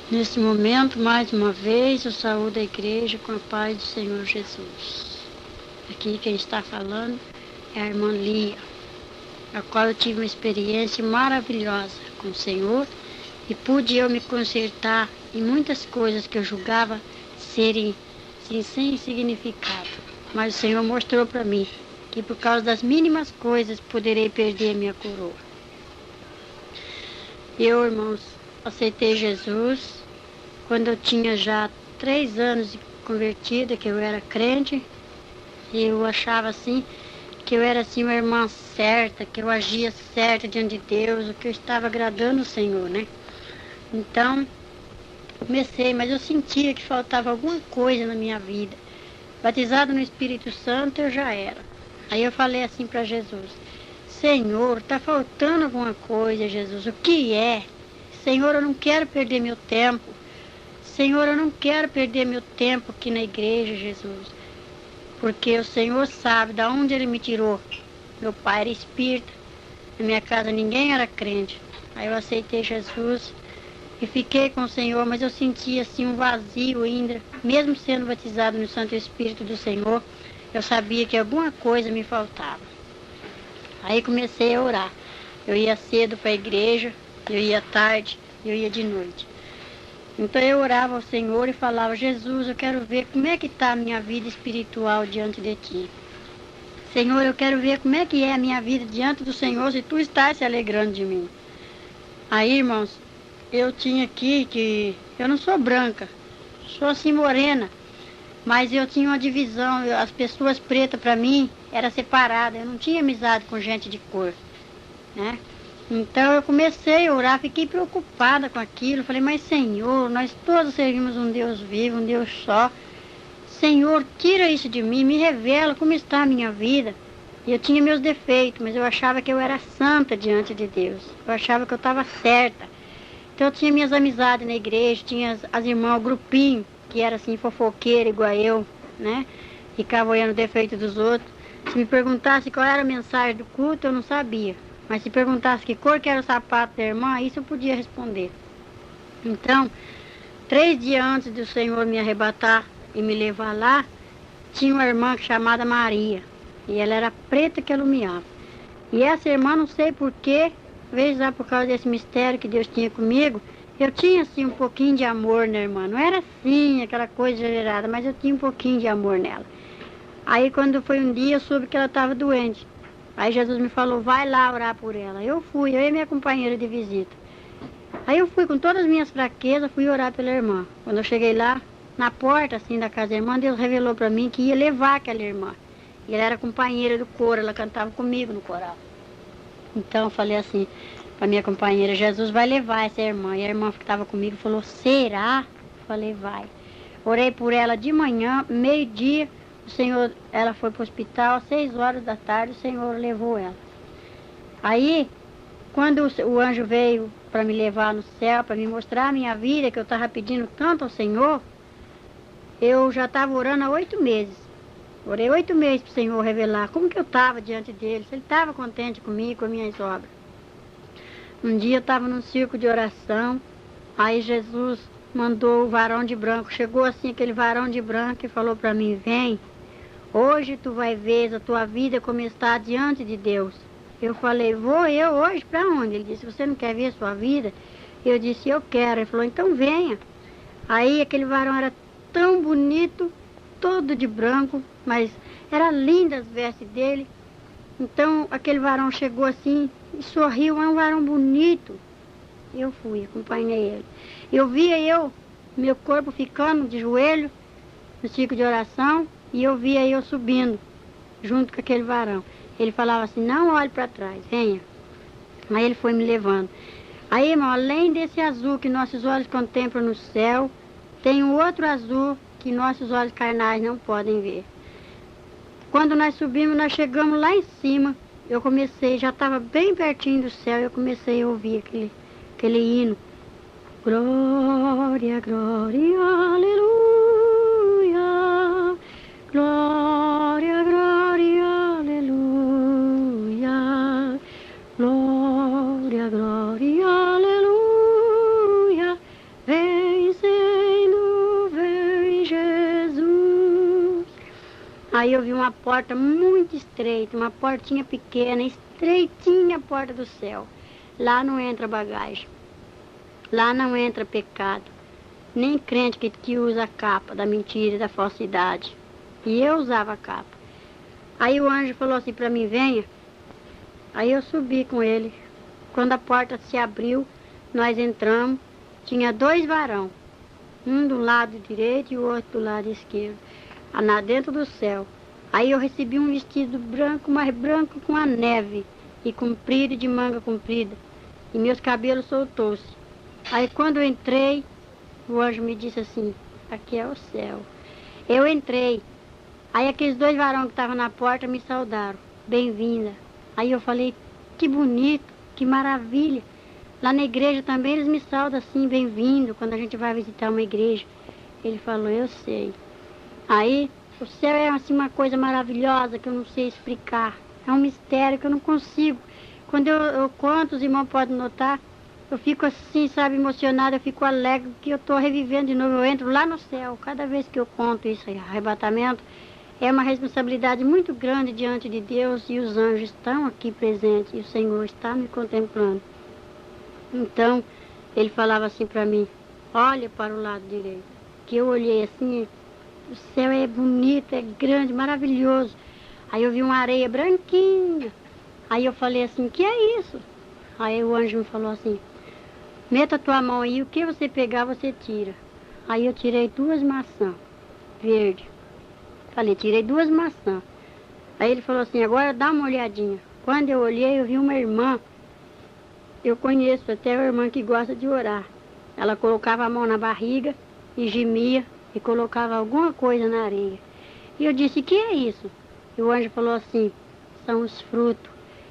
Nesse momento, mais uma vez, eu saúdo a igreja com a paz do Senhor Jesus. Aqui quem está falando é a irmã Lia, a qual eu tive uma experiência maravilhosa com o Senhor e pude eu me consertar em muitas coisas que eu julgava serem sem significado. Mas o Senhor mostrou para mim que por causa das mínimas coisas poderei perder minha coroa. Eu, irmãos, aceitei Jesus quando eu tinha já 3 anos de convertida, que eu era crente, e eu achava assim, que eu era assim uma irmã certa, que eu agia certa diante de Deus, o que eu estava agradando o Senhor, né? Então, comecei, mas eu sentia que faltava alguma coisa na minha vida. Batizado no Espírito Santo eu já era. Aí eu falei assim para Jesus: Senhor, está faltando alguma coisa, Jesus, o que é? Senhor, eu não quero perder meu tempo. Senhor, eu não quero perder meu tempo aqui na igreja, Jesus. Porque o Senhor sabe de onde Ele me tirou. Meu pai era espírita. Na minha casa ninguém era crente. Aí eu aceitei Jesus e fiquei com o Senhor, mas eu sentia assim um vazio ainda. Mesmo sendo batizado no Santo Espírito do Senhor, eu sabia que alguma coisa me faltava. Aí comecei a orar. Eu ia cedo para a igreja, eu ia tarde, eu ia de noite. Então eu orava ao Senhor e falava: Jesus, eu quero ver como é que está a minha vida espiritual diante de Ti. Senhor, eu quero ver como é que é a minha vida diante do Senhor, se Tu estás se alegrando de mim. Aí, irmãos, eu tinha aqui que eu não sou branca, sou assim morena, mas eu tinha uma divisão, as pessoas pretas para mim era separada, eu não tinha amizade com gente de cor, né? Então eu comecei a orar, fiquei preocupada com aquilo. Falei: mas Senhor, nós todos servimos um Deus vivo, um Deus só. Senhor, tira isso de mim, me revela como está a minha vida. E eu tinha meus defeitos, mas eu achava que eu era santa diante de Deus. Eu achava que eu estava certa. Então eu tinha minhas amizades na igreja, tinha as irmãs, o grupinho, que era assim fofoqueira igual eu, né? Ficava olhando o defeito dos outros. Se me perguntasse qual era a mensagem do culto, eu não sabia. Mas se perguntasse que cor que era o sapato da irmã, isso eu podia responder. Então, 3 dias antes do Senhor me arrebatar e me levar lá, tinha uma irmã chamada Maria. E ela era preta que alumiava. E essa irmã, não sei porquê, talvez lá por causa desse mistério que Deus tinha comigo, eu tinha assim um pouquinho de amor na irmã. Não era assim, aquela coisa exagerada, mas eu tinha um pouquinho de amor nela. Aí quando foi um dia, eu soube que ela estava doente. Aí Jesus me falou: vai lá orar por ela. Eu fui, eu e minha companheira de visita. Aí eu fui com todas as minhas fraquezas, fui orar pela irmã. Quando eu cheguei lá, na porta assim da casa da irmã, Deus revelou para mim que ia levar aquela irmã. E ela era companheira do coro, ela cantava comigo no coral. Então eu falei assim para minha companheira: Jesus vai levar essa irmã. E a irmã que estava comigo falou: será? Eu falei: vai. Orei por ela de manhã, meio-dia. O Senhor, ela foi para o hospital, às 6 horas da tarde, o Senhor levou ela. Aí, quando o anjo veio para me levar no céu, para me mostrar a minha vida, que eu estava pedindo tanto ao Senhor, eu já estava orando há 8 meses. Orei 8 meses para o Senhor revelar como que eu estava diante dele, se ele estava contente comigo, com as minhas obras. Um dia eu estava num círculo de oração, aí Jesus mandou o varão de branco. Chegou assim aquele varão de branco e falou para mim: vem. Hoje tu vai ver a tua vida como está diante de Deus. Eu falei: vou eu hoje para onde? Ele disse: você não quer ver a sua vida? Eu disse: eu quero. Ele falou: então venha. Aí aquele varão era tão bonito, todo de branco, mas era linda as vestes dele. Então aquele varão chegou assim e sorriu, é um varão bonito. Eu fui, acompanhei ele. Eu via meu corpo ficando de joelho no ciclo de oração, e eu via eu subindo, junto com aquele varão. Ele falava assim: não olhe para trás, venha. Aí ele foi me levando. Aí, irmão, além desse azul que nossos olhos contemplam no céu, tem um outro azul que nossos olhos carnais não podem ver. Quando nós subimos, nós chegamos lá em cima, eu comecei, já estava bem pertinho do céu, eu comecei a ouvir aquele hino. Glória, glória, aleluia. Glória, glória, aleluia. Glória, glória, aleluia. Vem Aí eu vi uma porta muito estreita, uma portinha pequena, estreitinha a porta do céu. Lá não entra bagagem, lá não entra pecado, nem crente que usa a capa da mentira e da falsidade. E eu usava a capa. Aí o anjo falou assim para mim, venha. Aí eu subi com ele. Quando a porta se abriu, nós entramos, tinha 2 varão, um do lado direito e o outro do lado esquerdo, lá dentro do céu. Aí eu recebi um vestido branco, mais branco com a neve, e comprido e de manga comprida, e meus cabelos soltou-se. Aí quando eu entrei, o anjo me disse assim, aqui é o céu. Eu entrei, aí aqueles 2 varão que estavam na porta me saudaram, bem-vinda. Aí eu falei, que bonito, que maravilha. Lá na igreja também eles me saudam assim, bem-vindo, quando a gente vai visitar uma igreja. Ele falou, eu sei. Aí o céu é assim uma coisa maravilhosa que eu não sei explicar. É um mistério que eu não consigo. Quando eu conto, os irmãos podem notar, eu fico assim, sabe, emocionada, eu fico alegre, porque eu estou revivendo de novo, eu entro lá no céu. Cada vez que eu conto isso, arrebatamento, é uma responsabilidade muito grande diante de Deus e os anjos estão aqui presentes e o Senhor está me contemplando. Então, ele falava assim para mim, olha para o lado direito. Que eu olhei assim, o céu é bonito, é grande, maravilhoso. Aí eu vi uma areia branquinha. Aí eu falei assim, que é isso? Aí o anjo me falou assim, meta a tua mão aí, o que você pegar, você tira. Aí eu tirei 2 maçãs verdes. Falei, tirei 2 maçãs. Aí ele falou assim, agora dá uma olhadinha. Quando eu olhei, eu vi uma irmã. Eu conheço até uma irmã que gosta de orar. Ela colocava a mão na barriga e gemia e colocava alguma coisa na areia. E eu disse, que é isso? E o anjo falou assim, são os frutos.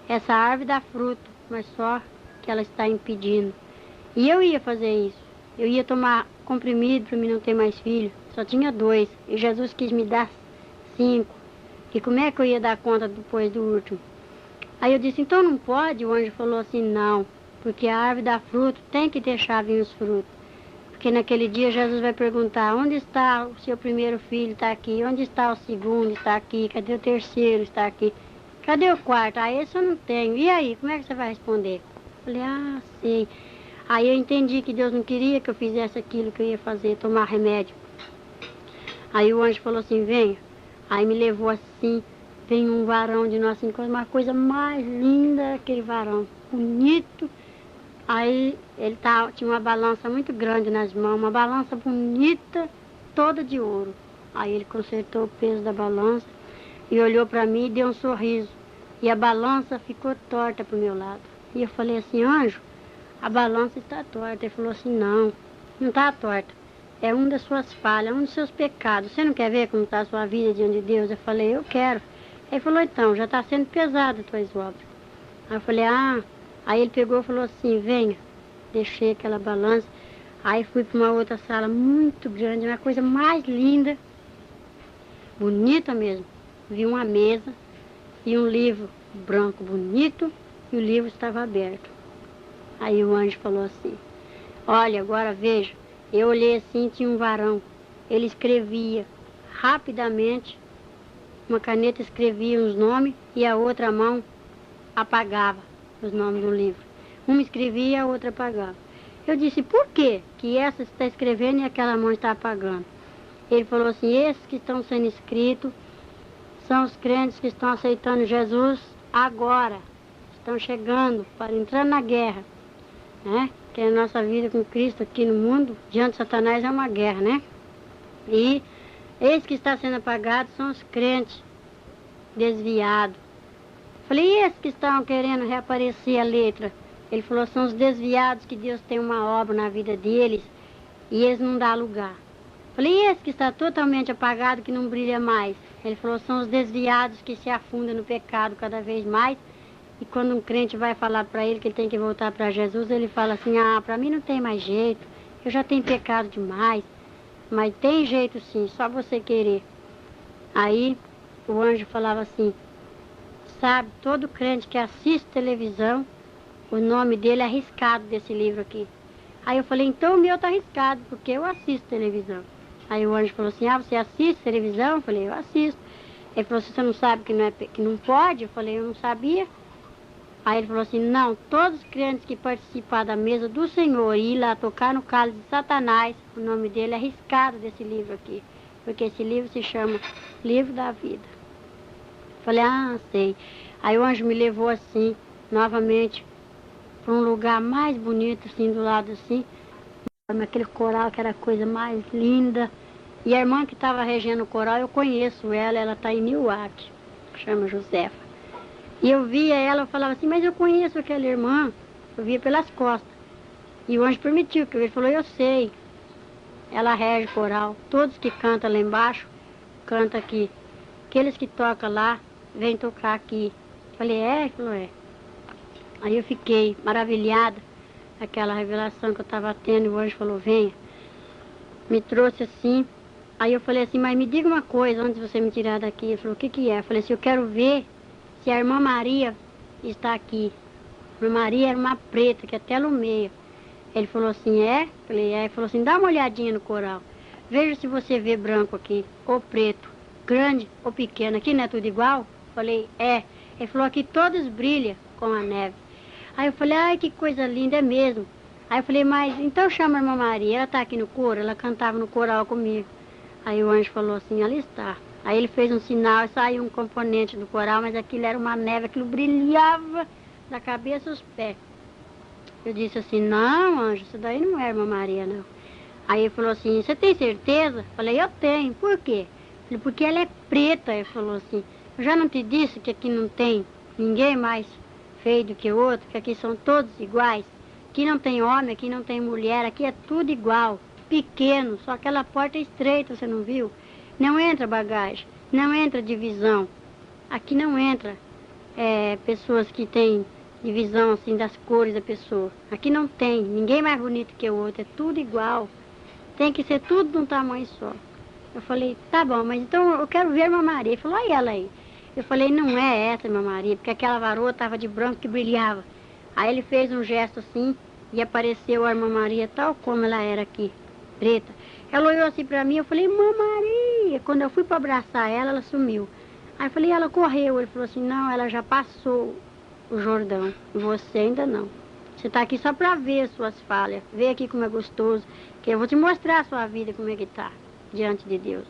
Essa árvore dá fruto, mas só que ela está impedindo. E eu ia fazer isso. Eu ia tomar comprimido para mim não ter mais filho. Só tinha 2. E Jesus quis me dar 5. E como é que eu ia dar conta depois do último? Aí eu disse, então não pode? O anjo falou assim, não. Porque a árvore dá fruto, tem que deixar vir os frutos. Porque naquele dia Jesus vai perguntar, onde está o seu primeiro filho? Está aqui. Onde está o segundo? Está aqui. Cadê o terceiro? Está aqui. Cadê o quarto? Ah, esse eu não tenho. E aí, como é que você vai responder? Eu falei, ah, sei. Aí eu entendi que Deus não queria que eu fizesse aquilo que eu ia fazer, tomar remédio. Aí o anjo falou assim, venha. Aí me levou assim, vem um varão de Nossa Senhora, uma coisa mais linda, aquele varão, bonito. Aí ele tinha uma balança muito grande nas mãos, uma balança bonita, toda de ouro. Aí ele consertou o peso da balança e olhou para mim e deu um sorriso. E a balança ficou torta para o meu lado. E eu falei assim, anjo, a balança está torta. Ele falou assim, não está torta. É um das suas falhas, um dos seus pecados. Você não quer ver como está a sua vida diante de Deus? Eu falei, eu quero. Ele falou, então, já está sendo pesado as tuas obras. Aí eu falei, ah. Aí ele pegou e falou assim, venha. Deixei aquela balança. Aí fui para uma outra sala muito grande, uma coisa mais linda, bonita mesmo. Vi uma mesa e um livro branco bonito e o livro estava aberto. Aí o anjo falou assim, olha, agora veja. Eu olhei assim, tinha um varão. Ele escrevia rapidamente, uma caneta escrevia os nomes e a outra mão apagava os nomes do livro. Uma escrevia e a outra apagava. Eu disse, por quê que essa está escrevendo e aquela mão está apagando? Ele falou assim, esses que estão sendo escritos são os crentes que estão aceitando Jesus agora. Estão chegando para entrar na guerra, né? Que a nossa vida com Cristo aqui no mundo, diante de Satanás, é uma guerra, né? E esse que está sendo apagado são os crentes desviados. Falei, e esses que estão querendo reaparecer a letra? Ele falou, são os desviados que Deus tem uma obra na vida deles e eles não dão lugar. Falei, e esse que está totalmente apagado, que não brilha mais? Ele falou, são os desviados que se afundam no pecado cada vez mais. E quando um crente vai falar para ele que ele tem que voltar para Jesus, ele fala assim, ah, para mim não tem mais jeito, eu já tenho pecado demais. Mas tem jeito sim, só você querer. Aí o anjo falava assim, sabe, todo crente que assiste televisão, o nome dele é arriscado desse livro aqui. Aí eu falei, então o meu está arriscado, porque eu assisto televisão. Aí o anjo falou assim, ah, você assiste televisão? Eu falei, eu assisto. Ele falou assim, você não sabe que que não pode? Eu falei, eu não sabia. Aí ele falou assim, não, todos os crentes que participar da mesa do Senhor e ir lá tocar no cálice de Satanás, o nome dele é riscado desse livro aqui, porque esse livro se chama Livro da Vida. Falei, ah, sei. Aí o anjo me levou assim, novamente, para um lugar mais bonito, assim, do lado assim, aquele coral que era a coisa mais linda. E a irmã que estava regendo o coral, eu conheço ela, ela está em Newark, chama Josefa. E eu via ela, eu falava assim, mas eu conheço aquela irmã, eu via pelas costas. E o anjo permitiu, que ele falou, eu sei. Ela rege coral, todos que cantam lá embaixo, cantam aqui. Aqueles que tocam lá, vêm tocar aqui. Falei, é? Ele falou, é. Aí eu fiquei maravilhada, aquela revelação que eu estava tendo, e o anjo falou, venha. Me trouxe assim. Aí eu falei assim, mas me diga uma coisa antes de você me tirar daqui. Ele falou, o que que é? Eu falei assim, eu quero ver se a irmã Maria está aqui. A irmã Maria era uma preta, que até lumeia. Ele falou assim, é? Eu falei, é. Ele falou assim, dá uma olhadinha no coral. Veja se você vê branco aqui, ou preto, grande ou pequeno. Aqui não é tudo igual? Eu falei, é. Ele falou, aqui todos brilham com a neve. Aí eu falei, ai, que coisa linda, é mesmo. Aí eu falei, mas então chama a irmã Maria, ela está aqui no coro? Ela cantava no coral comigo. Aí o anjo falou assim, ela está. Aí ele fez um sinal e saiu um componente do coral, mas aquilo era uma neve, aquilo brilhava da cabeça aos pés. Eu disse assim, não, anjo, isso daí não é irmã Maria, não. Aí ele falou assim, você tem certeza? Falei, eu tenho. Por quê? Falei, porque ela é preta. Ele falou assim, eu já não te disse que aqui não tem ninguém mais feio do que o outro, que aqui são todos iguais. Aqui não tem homem, aqui não tem mulher, aqui é tudo igual. Pequeno, só aquela porta é estreita, você não viu? Não entra bagagem, não entra divisão. Aqui não entra pessoas que têm divisão assim das cores da pessoa. Aqui não tem, ninguém mais bonito que o outro, é tudo igual. Tem que ser tudo de um tamanho só. Eu falei, tá bom, mas então eu quero ver a irmã Maria. Ele falou, olha ela aí. Eu falei, não é essa, irmã Maria, porque aquela varoa estava de branco que brilhava. Aí ele fez um gesto assim e apareceu a irmã Maria tal como ela era aqui, preta. Ela olhou assim pra mim, eu falei, irmã Maria. Quando eu fui para abraçar ela, ela sumiu. Aí eu falei, ela correu. Ele falou assim, não, ela já passou o Jordão, você ainda não. Você está aqui só para ver as suas falhas, ver aqui como é gostoso, que eu vou te mostrar a sua vida, como é que está, diante de Deus.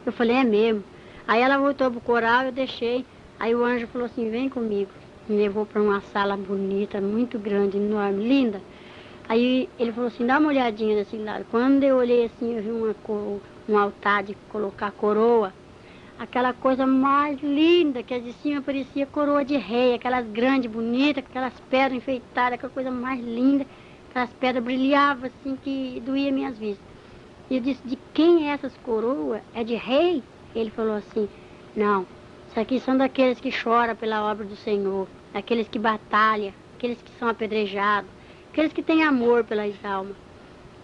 Eu falei, é mesmo. Aí ela voltou pro coral, eu deixei. Aí o anjo falou assim, vem comigo. Me levou para uma sala bonita, muito grande, enorme, linda. Aí ele falou assim, dá uma olhadinha desse lado. Quando eu olhei assim, eu vi um altar de colocar coroa. Aquela coisa mais linda, que de cima parecia coroa de rei, aquelas grandes, bonitas, aquelas pedras enfeitadas, aquela coisa mais linda. Aquelas pedras brilhavam assim, que doía minhas vistas. E eu disse, de quem é essas coroas? É de rei? Ele falou assim, não, isso aqui são daqueles que choram pela obra do Senhor, daqueles que batalham, aqueles que são apedrejados, aqueles que têm amor pelas almas.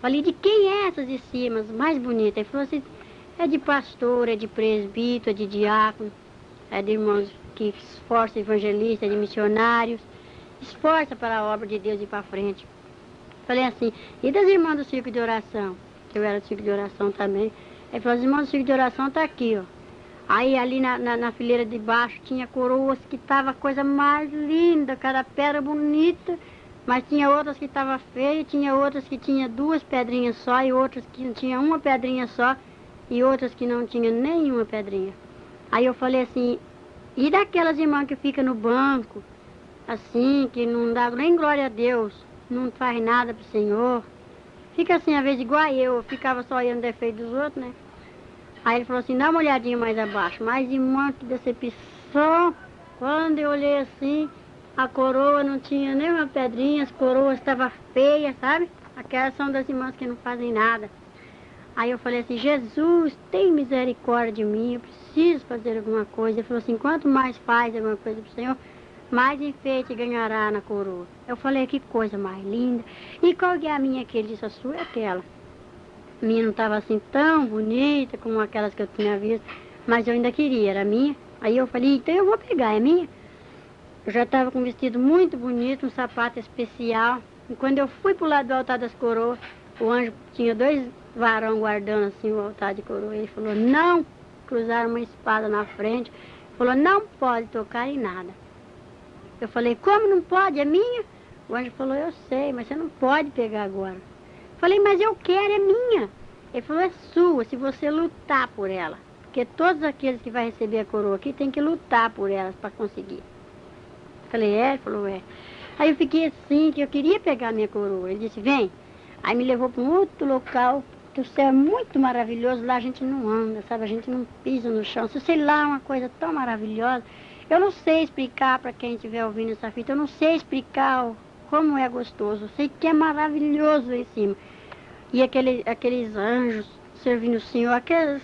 Falei, de quem é essas de cima, as mais bonitas? Ele falou assim, é de pastor, é de presbítero, é de diácono, é de irmãos que esforçam evangelistas, é de missionários, esforça para a obra de Deus ir para frente. Falei assim, e das irmãs do círculo de oração? Que eu era do círculo de oração também. Ele falou, as irmãs do círculo de oração tá aqui, ó. Aí ali na fileira de baixo tinha coroas que tava a coisa mais linda, cada pedra bonita, mas tinha outras que tava feia, tinha outras que tinha duas pedrinhas só, e outras que tinha uma pedrinha só, e outras que não tinha nenhuma pedrinha. Aí eu falei assim, e daquelas irmãs que ficam no banco, assim, que não dá nem glória a Deus, não faz nada pro Senhor, fica assim, às vezes igual eu ficava só olhando o defeito dos outros, né? Aí ele falou assim, dá uma olhadinha mais abaixo. Mas, irmã, que decepção. Quando eu olhei assim, a coroa não tinha nenhuma pedrinha, as coroas estavam feias, sabe? Aquelas são das irmãs que não fazem nada. Aí eu falei assim, Jesus, tem misericórdia de mim, eu preciso fazer alguma coisa. Ele falou assim, quanto mais faz alguma coisa pro Senhor, mais enfeite ganhará na coroa. Eu falei, que coisa mais linda. E qual que é a minha que ele disse, a sua é aquela. A minha não estava assim tão bonita como aquelas que eu tinha visto, mas eu ainda queria, era minha. Aí eu falei, então eu vou pegar, é minha. Eu já estava com um vestido muito bonito, um sapato especial. E quando eu fui pro lado do altar das coroas, o anjo tinha dois varão guardando assim o altar de coroa. Ele falou, não, cruzaram uma espada na frente, falou, não pode tocar em nada. Eu falei, como não pode? É minha? O anjo falou, eu sei, mas você não pode pegar agora. Falei, mas eu quero, é minha. Ele falou, é sua, se você lutar por ela. Porque todos aqueles que vai receber a coroa aqui tem que lutar por elas para conseguir. Falei, é? Ele falou, é. Aí eu fiquei assim, que eu queria pegar a minha coroa. Ele disse, vem. Aí me levou para um outro local, que o céu é muito maravilhoso, lá a gente não anda, sabe? A gente não pisa no chão. Se sei lá, uma coisa tão maravilhosa. Eu não sei explicar para quem estiver ouvindo essa fita, eu não sei explicar como é gostoso. Eu sei que é maravilhoso lá em cima. E aqueles anjos servindo o Senhor, aqueles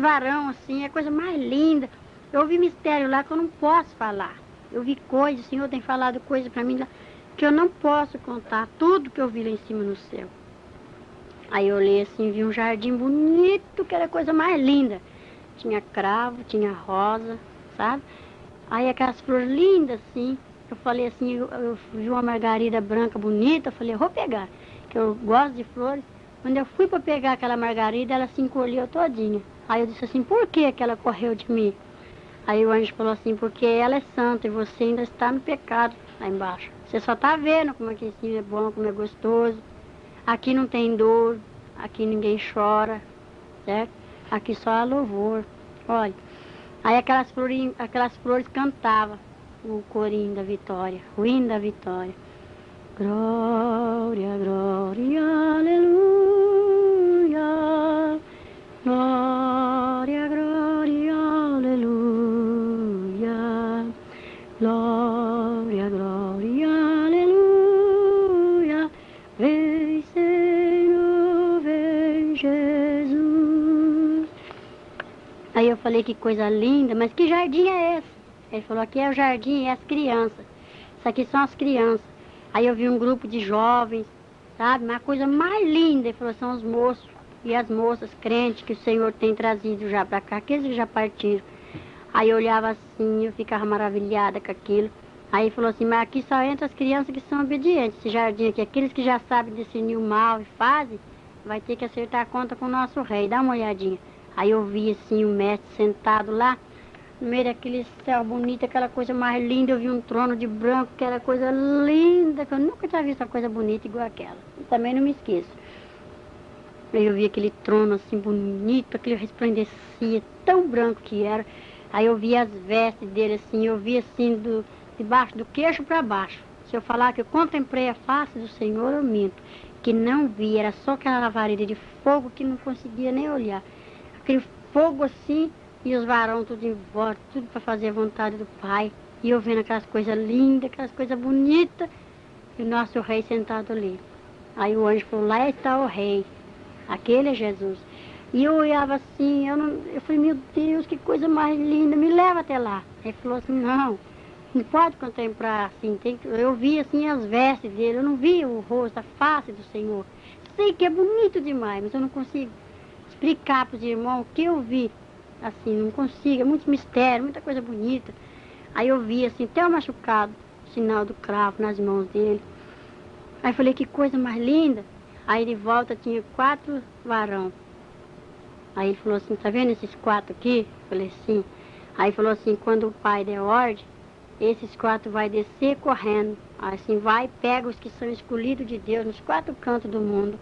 varão assim, é a coisa mais linda. Eu ouvi mistério lá que eu não posso falar. Eu vi coisas, o Senhor tem falado coisas para mim lá que eu não posso contar, tudo que eu vi lá em cima no céu. Aí eu olhei assim, vi um jardim bonito, que era a coisa mais linda. Tinha cravo, tinha rosa, sabe? Aí aquelas flores lindas assim, eu falei assim, eu vi uma margarida branca bonita, eu falei, vou pegar, que eu gosto de flores. Quando eu fui para pegar aquela margarida, ela se encolheu todinha. Aí eu disse assim, por que ela correu de mim? Aí o anjo falou assim, porque ela é santa e você ainda está no pecado lá embaixo. Você só está vendo como aqui em cima é bom, como é gostoso. Aqui não tem dor, aqui ninguém chora, certo? Aqui só há louvor. Olha, aí aquelas flores cantavam o corinho da vitória, o hino da vitória. Glória, glória, aleluia. Glória, glória, aleluia. Glória, glória, aleluia. Vem, Senhor, vem, Jesus. Aí eu falei, que coisa linda, mas que jardim é esse? Ele falou, aqui é o jardim, é as crianças. Isso aqui são as crianças. Aí eu vi um grupo de jovens, sabe? Uma coisa mais linda. Ele falou, são os moços e as moças crentes que o Senhor tem trazido já para cá, aqueles que já partiram. Aí eu olhava assim, eu ficava maravilhada com aquilo. Aí ele falou assim, mas aqui só entra as crianças que são obedientes. Esse jardim aqui, aqueles que já sabem discernir o mal e fazem, vai ter que acertar a conta com o nosso rei. Dá uma olhadinha. Aí eu vi assim o mestre sentado lá, no meio daquele céu bonito, aquela coisa mais linda. Eu vi um trono de branco, que era coisa linda, que eu nunca tinha visto uma coisa bonita igual aquela. E também não me esqueço. Aí eu vi aquele trono assim bonito, aquele resplandecia, tão branco que era. Aí eu vi as vestes dele assim, eu vi assim debaixo do queixo para baixo. Se eu falar que eu contemplei a face do Senhor, eu minto. Que não vi, era só aquela lavareda de fogo que não conseguia nem olhar. Aquele fogo assim, e os varões tudo em volta, tudo para fazer a vontade do Pai. E eu vendo aquelas coisas lindas, aquelas coisas bonitas, e o nosso rei sentado ali. Aí o anjo falou, lá está o rei, aquele é Jesus. E eu olhava assim, eu falei, meu Deus, que coisa mais linda, me leva até lá. Ele falou assim, não pode contemplar assim, eu vi assim as vestes dele, eu não vi o rosto, a face do Senhor. Sei que é bonito demais, mas eu não consigo explicar para os irmãos o que eu vi. Assim, não consigo, é muito mistério, muita coisa bonita. Aí eu vi assim, até o machucado, o sinal do cravo nas mãos dele. Aí eu falei, que coisa mais linda. Aí de volta tinha 4 varão. Aí ele falou assim, tá vendo esses 4 aqui? Eu falei, sim. Aí ele falou assim, quando o pai der ordem, esses 4 vai descer correndo. Assim, vai, pega os que são escolhidos de Deus nos 4 cantos do mundo.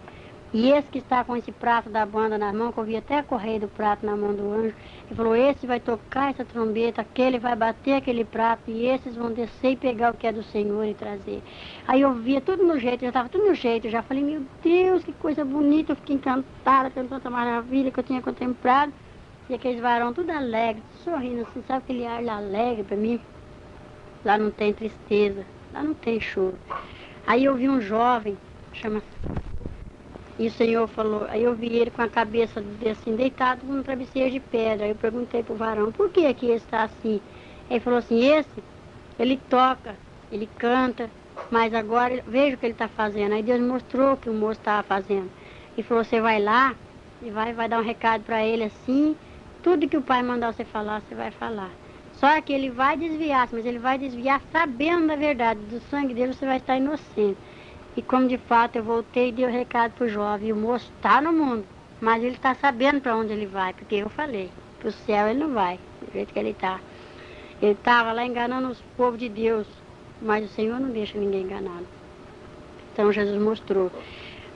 E esse que está com esse prato da banda na mão, que eu vi até a correia do prato na mão do anjo, ele falou, esse vai tocar essa trombeta, aquele vai bater aquele prato, e esses vão descer e pegar o que é do Senhor e trazer. Aí eu via tudo no jeito, já estava tudo no jeito, eu já falei, meu Deus, que coisa bonita, eu fiquei encantada pela tanta maravilha que eu tinha contemplado. E aqueles varão tudo alegre, sorrindo assim, sabe aquele ar alegre para mim? Lá não tem tristeza, lá não tem choro. Aí eu vi um jovem, chama... E o Senhor falou, aí eu vi ele com a cabeça assim, deitado num travesseiro de pedra. Aí eu perguntei pro varão, por que ele está assim? Ele falou assim, ele toca, ele canta, mas agora veja o que ele está fazendo. Aí Deus mostrou o que o moço estava fazendo. Ele falou, você vai lá e vai dar um recado para ele assim, tudo que o pai mandar você falar, você vai falar. Só que ele vai desviar, mas ele vai desviar sabendo da verdade, do sangue dele você vai estar inocente. E como de fato eu voltei e dei o recado pro jovem, e o moço está no mundo, mas ele está sabendo para onde ele vai, porque eu falei. para o céu ele não vai, do jeito que ele está. Ele estava lá enganando os povos de Deus, mas o Senhor não deixa ninguém enganado. Então Jesus mostrou.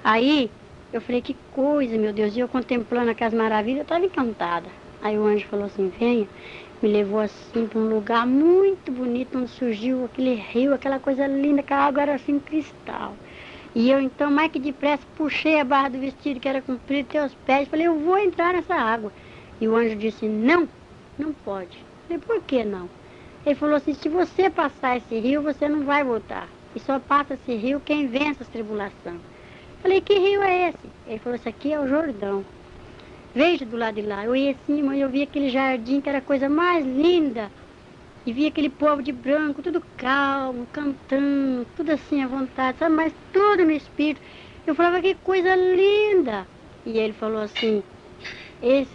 Aí eu falei, que coisa, meu Deus, e eu contemplando aquelas maravilhas, eu estava encantada. Aí o anjo falou assim, venha, me levou assim para um lugar muito bonito, onde surgiu aquele rio, aquela coisa linda, que a água era assim cristal. E eu então, mais que depressa, puxei a barra do vestido que era comprido até os pés, falei, eu vou entrar nessa água. E o anjo disse, não, não pode. Eu falei, por que não? Ele falou assim, se você passar esse rio, você não vai voltar. E só passa esse rio quem vence as tribulações. Falei, que rio é esse? Ele falou, esse aqui é o Jordão. Veja do lado de lá. Eu ia assim, mas eu vi aquele jardim que era a coisa mais linda. E vi aquele povo de branco, tudo calmo, cantando, tudo assim à vontade, sabe? Mas tudo no espírito. Eu falava, que coisa linda. E ele falou assim,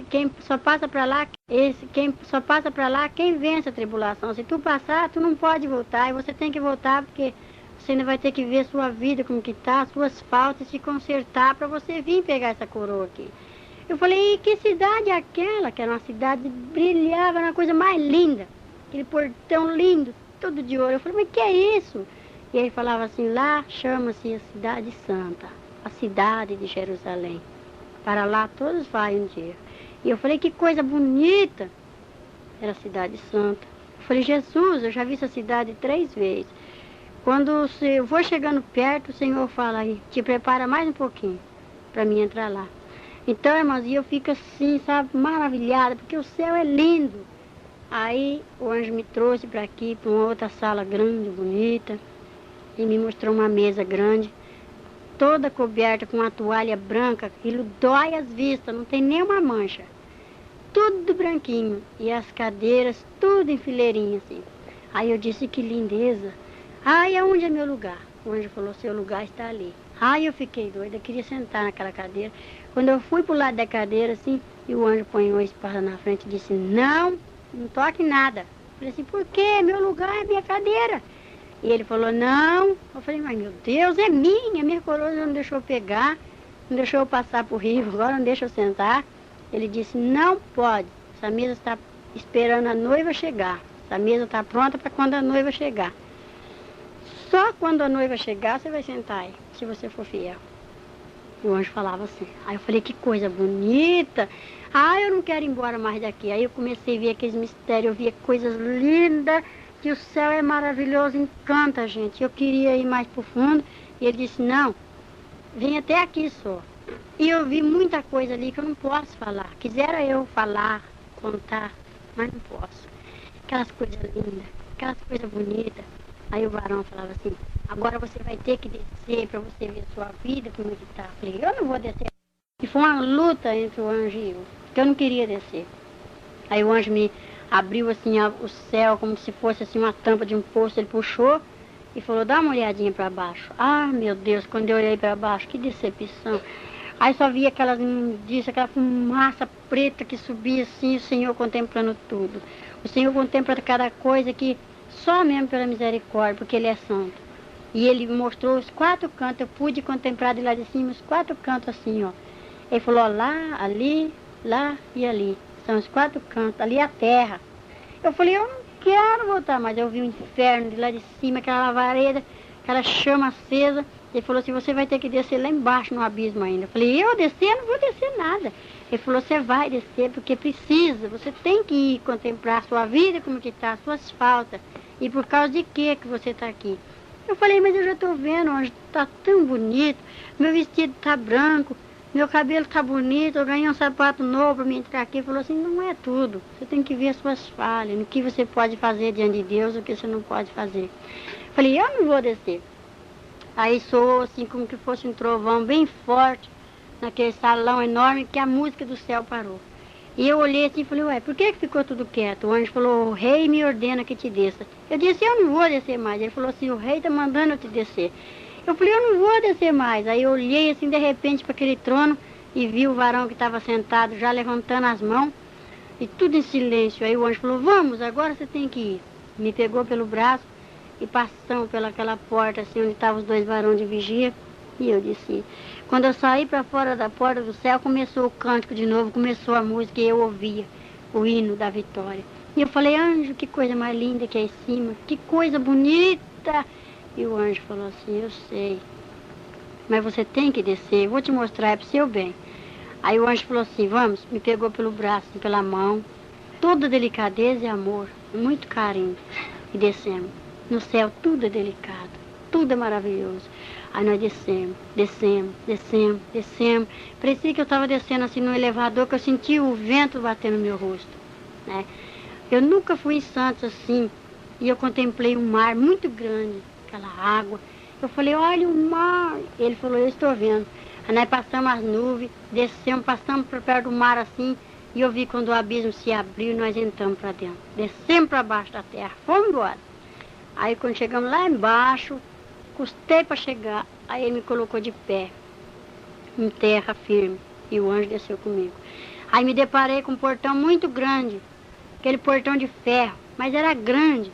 quem só passa para lá, quem vence a tribulação. Se tu passar, tu não pode voltar. E você tem que voltar porque você ainda vai ter que ver sua vida como que tá, suas faltas, se consertar para você vir pegar essa coroa aqui. Eu falei, e que cidade é aquela? Que era uma cidade que brilhava, era uma coisa mais linda. Aquele portão lindo, todo de ouro. Eu falei, mas que é isso? E ele falava assim, lá chama-se a Cidade Santa, a cidade de Jerusalém. Para lá todos vai um dia. E eu falei, que coisa bonita. Era a Cidade Santa. Eu falei, Jesus, eu já vi essa cidade 3 vezes. Quando eu vou chegando perto, o Senhor fala aí, te prepara mais um pouquinho para mim entrar lá. Então, irmãos, eu fico assim, sabe, maravilhada, porque o céu é lindo. Aí o anjo me trouxe para aqui, para uma outra sala grande, bonita, e me mostrou uma mesa grande, toda coberta com uma toalha branca, aquilo dói as vistas, não tem nenhuma mancha. Tudo branquinho, e as cadeiras, tudo em fileirinha, assim. Aí eu disse, que lindeza. Ai, aonde é meu lugar? O anjo falou, seu lugar está ali. Ai, eu fiquei doida, queria sentar naquela cadeira. Quando eu fui pro lado da cadeira, assim, e o anjo põe uma espada na frente e disse, não toque nada. Eu falei assim, por quê? Meu lugar é minha cadeira. E ele falou, não. Eu falei, mas meu Deus, é minha coroa não deixou eu pegar, não deixou eu passar pro rio, agora não deixa eu sentar. Ele disse, não pode, essa mesa está esperando a noiva chegar. Essa mesa está pronta para quando a noiva chegar. Só quando a noiva chegar, você vai sentar aí, se você for fiel. O anjo falava assim. Aí eu falei, que coisa bonita. Ah, eu não quero ir embora mais daqui. Aí eu comecei a ver aqueles mistérios, eu via coisas lindas, que o céu é maravilhoso, encanta a gente. Eu queria ir mais pro fundo, e ele disse, não, vem até aqui só. E eu vi muita coisa ali que eu não posso falar. Quisera eu falar, contar, mas não posso. Aquelas coisas lindas, aquelas coisas bonitas. Aí o varão falava assim, agora você vai ter que descer para você ver sua vida, como é que tá. Eu falei, eu não vou descer. E foi uma luta entre o anjo e eu, que eu não queria descer. Aí o anjo me abriu assim o céu, como se fosse assim uma tampa de um poço, ele puxou e falou, dá uma olhadinha para baixo. Ah, meu Deus, quando eu olhei para baixo, que decepção. Aí só via aquelas imundícias, aquela fumaça preta que subia assim, o Senhor contemplando tudo. O Senhor contempla cada coisa que só mesmo pela misericórdia, porque Ele é santo. E Ele mostrou os 4 cantos, eu pude contemplar de lá de cima os 4 cantos assim, ó. Ele falou, ó, lá, ali, lá e ali. São os 4 cantos, ali é a terra. Eu falei, eu não quero voltar mais. Eu vi o inferno de lá de cima, aquela lavareda, aquela chama acesa. Ele falou assim, você vai ter que descer lá embaixo no abismo ainda. Eu falei, eu descer? Não vou descer nada. Ele falou, você vai descer porque precisa, você tem que ir contemplar a sua vida, como que está, as suas faltas. E por causa de que você está aqui? Eu falei, mas eu já estou vendo, está tão bonito, meu vestido está branco, meu cabelo está bonito, eu ganhei um sapato novo para me entrar aqui. Ele falou assim, não é tudo, você tem que ver as suas falhas, no que você pode fazer diante de Deus, o que você não pode fazer. Eu falei, eu não vou descer. Aí soou assim como que fosse um trovão bem forte, naquele salão enorme, que a música do céu parou. E eu olhei assim e falei, ué, por que ficou tudo quieto? O anjo falou, o rei me ordena que te desça. Eu disse, eu não vou descer mais. Ele falou assim, o rei está mandando eu te descer. Eu falei, eu não vou descer mais. Aí eu olhei assim de repente para aquele trono e vi o varão que estava sentado já levantando as mãos e tudo em silêncio. Aí o anjo falou, vamos, agora você tem que ir. Me pegou pelo braço e passamos pelaquela porta assim onde estavam os 2 varões de vigia. E eu disse, quando eu saí para fora da porta do céu, começou o cântico de novo, começou a música e eu ouvia. o hino da vitória. E eu falei, anjo, que coisa mais linda que é em cima, que coisa bonita. E o anjo falou assim, eu sei, mas você tem que descer, eu vou te mostrar, é pro seu bem. Aí o anjo falou assim, vamos, me pegou pelo braço, pela mão, toda delicadeza e amor, muito carinho. E descemos. No céu tudo é delicado, tudo é maravilhoso. Aí nós descemos. Parecia que eu estava descendo assim no elevador, que eu sentia o vento batendo no meu rosto, né? Eu nunca fui em Santos assim, e eu contemplei um mar muito grande, aquela água. Eu falei, olha o mar. Ele falou, eu estou vendo. Aí nós passamos as nuvens, descemos, passamos por perto do mar assim, e eu vi quando o abismo se abriu, nós entramos para dentro. Descemos para baixo da terra, fomos embora. Aí quando chegamos lá embaixo, custei para chegar, aí ele me colocou de pé, em terra firme, e o anjo desceu comigo. Aí me deparei com um portão muito grande, aquele portão de ferro, mas era grande.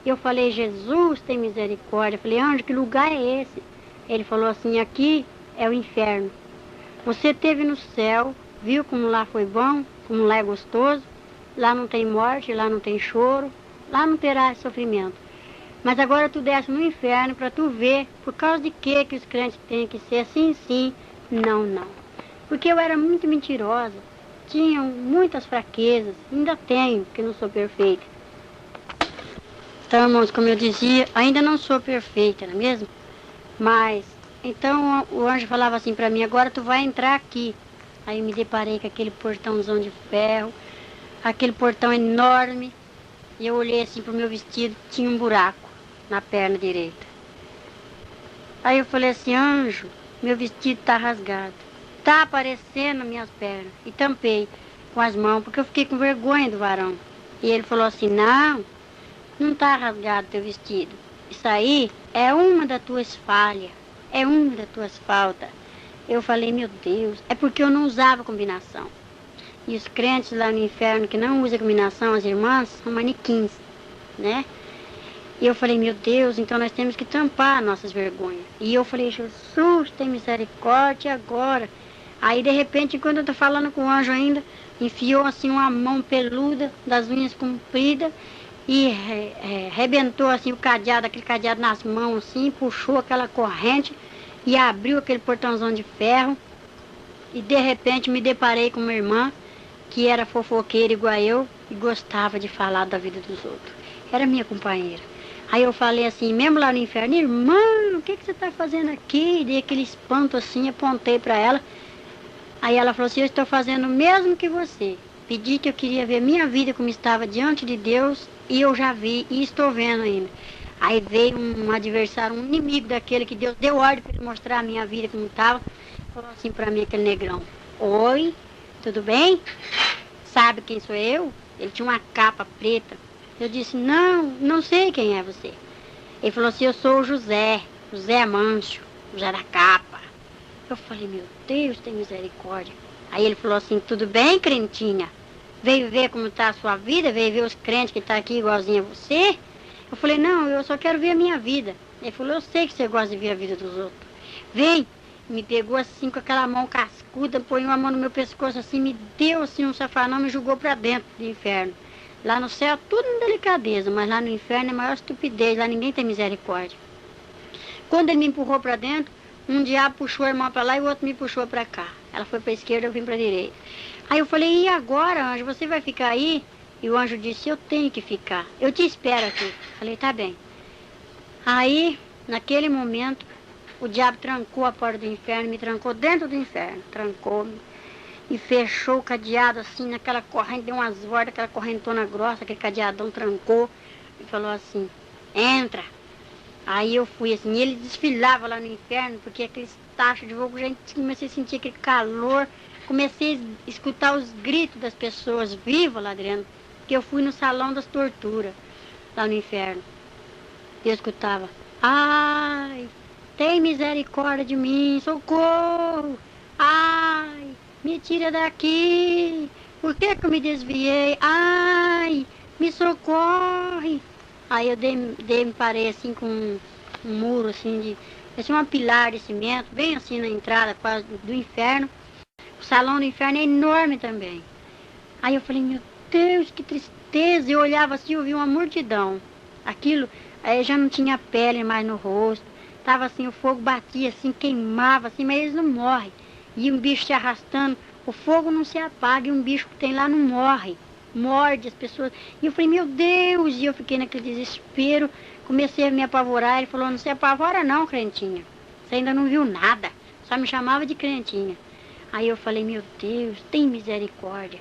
E eu falei, Jesus, tem misericórdia. Eu falei, anjo, que lugar é esse? Ele falou assim, aqui é o inferno. Você esteve no céu, viu como lá foi bom, como lá é gostoso, lá não tem morte, lá não tem choro, lá não terá sofrimento. Mas agora tu desce no inferno para tu ver por causa de que os crentes têm que ser assim, sim, não, não. Porque eu era muito mentirosa, tinha muitas fraquezas, ainda tenho, porque não sou perfeita. Então, irmãos, como eu dizia, ainda não sou perfeita, não é mesmo? Mas, então o anjo falava assim para mim, agora tu vai entrar aqui. Aí eu me deparei com aquele portãozão de ferro, aquele portão enorme, e eu olhei assim pro meu vestido, tinha um buraco na perna direita. Aí eu falei assim, anjo, meu vestido tá rasgado, tá aparecendo minhas pernas. E tampei com as mãos, porque eu fiquei com vergonha do varão. E ele falou assim, não tá rasgado teu vestido. Isso aí é uma das tuas falhas, é uma das tuas faltas. Eu falei, meu Deus, é porque eu não usava combinação. E os crentes lá no inferno que não usam combinação, as irmãs, são manequins, né? E eu falei, meu Deus, então nós temos que tampar nossas vergonhas. E eu falei, Jesus, tem misericórdia agora. Aí, de repente, quando eu tô falando com o anjo ainda, enfiou assim uma mão peluda, das unhas compridas, e rebentou assim o cadeado, aquele cadeado nas mãos assim, puxou aquela corrente e abriu aquele portãozão de ferro. E de repente me deparei com uma irmã que era fofoqueira igual eu e gostava de falar da vida dos outros. Era minha companheira. Aí eu falei assim, mesmo lá no inferno, irmã, o que você está fazendo aqui? Dei aquele espanto assim, apontei para ela. Aí ela falou assim, eu estou fazendo o mesmo que você. Pedi que eu queria ver minha vida como estava diante de Deus e eu já vi e estou vendo ainda. Aí veio um adversário, um inimigo daquele que Deus deu ordem para ele mostrar a minha vida como estava. Falou assim para mim, aquele negrão, oi, tudo bem? Sabe quem sou eu? Ele tinha uma capa preta. Eu disse, não sei quem é você. Ele falou assim, eu sou o José Mancho, José da capa. Eu falei, meu Deus, tem misericórdia. Aí ele falou assim, tudo bem, crentinha? Veio ver como está a sua vida? Veio ver os crentes que estão aqui igualzinho a você? Eu falei, não, eu só quero ver a minha vida. Ele falou, eu sei que você gosta de ver a vida dos outros. Vem. Me pegou assim com aquela mão cascuda, põe uma mão no meu pescoço assim, me deu assim um safanão, me jogou para dentro do inferno. Lá no céu tudo em delicadeza, mas lá no inferno é a maior estupidez, lá ninguém tem misericórdia. Quando ele me empurrou para dentro, um diabo puxou a irmã para lá e o outro me puxou para cá. Ela foi para a esquerda, eu vim para a direita. Aí eu falei, e agora, anjo, você vai ficar aí? E o anjo disse, eu tenho que ficar, eu te espero aqui. Falei, tá bem. Aí, naquele momento, o diabo trancou a porta do inferno, me trancou dentro do inferno, trancou-me e fechou o cadeado assim, naquela corrente, deu umas voltas, aquela correntona grossa, aquele cadeadão trancou e falou assim, entra. Aí eu fui assim, e ele desfilava lá no inferno, porque aqueles tachos de fogo, gente, comecei a sentir aquele calor, comecei a escutar os gritos das pessoas vivas lá dentro, porque eu fui no salão das torturas, lá no inferno. E eu escutava, ai, tem misericórdia de mim, socorro, ai, me tira daqui, por que eu me desviei, ai, me socorre. Aí eu me parei assim com um muro assim assim uma pilar de cimento, bem assim na entrada quase do inferno. O salão do inferno é enorme também. Aí eu falei, meu Deus, que tristeza. Eu olhava assim, eu vi uma multidão. Aquilo, aí já não tinha pele mais no rosto. Tava assim, o fogo batia assim, queimava assim, mas eles não morrem. E um bicho se arrastando, o fogo não se apaga e um bicho que tem lá não morre. Morde as pessoas. E eu falei, meu Deus, e eu fiquei naquele desespero, comecei a me apavorar. Ele falou, não se apavora não, crentinha. Você ainda não viu nada. Só me chamava de crentinha. Aí eu falei, meu Deus, tem misericórdia.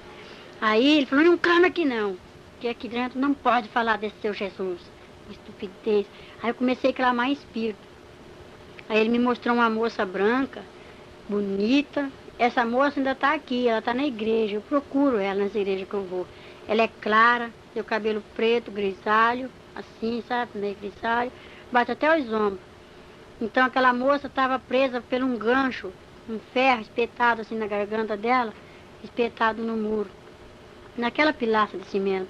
Aí ele falou, não clama aqui não, que aqui dentro não pode falar desse seu Jesus. Estupidez. Aí eu comecei a clamar em espírito. Aí ele me mostrou uma moça branca, bonita. Essa moça ainda está aqui, ela está na igreja. Eu procuro ela nas igrejas que eu vou. Ela é clara, tem o cabelo preto, grisalho, assim, sabe, meio grisalho. Bate até os ombros. Então aquela moça estava presa por um gancho, um ferro espetado assim na garganta dela, espetado no muro, naquela pilastra de cimento.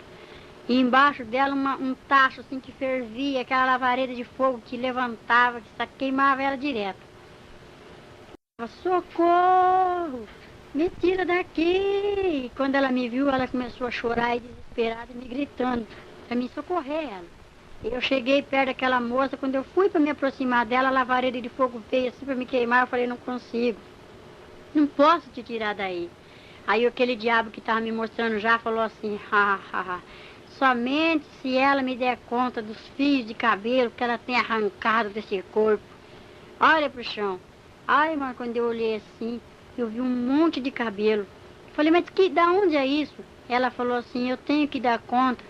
E embaixo dela um tacho assim que fervia, aquela lavareda de fogo que levantava, que queimava ela direto. Socorro! Me tira daqui! E quando ela me viu, ela começou a chorar e desesperada, me gritando para me socorrer ela. Eu cheguei perto daquela moça, quando eu fui para me aproximar dela, a lavareda de fogo veio assim para me queimar, eu falei, não consigo, não posso te tirar daí. Aí aquele diabo que estava me mostrando já falou assim, somente se ela me der conta dos fios de cabelo que ela tem arrancado desse corpo. Olha pro chão. Ai, mas quando eu olhei assim, eu vi um monte de cabelo. Falei, mas da onde é isso? Ela falou assim, eu tenho que dar conta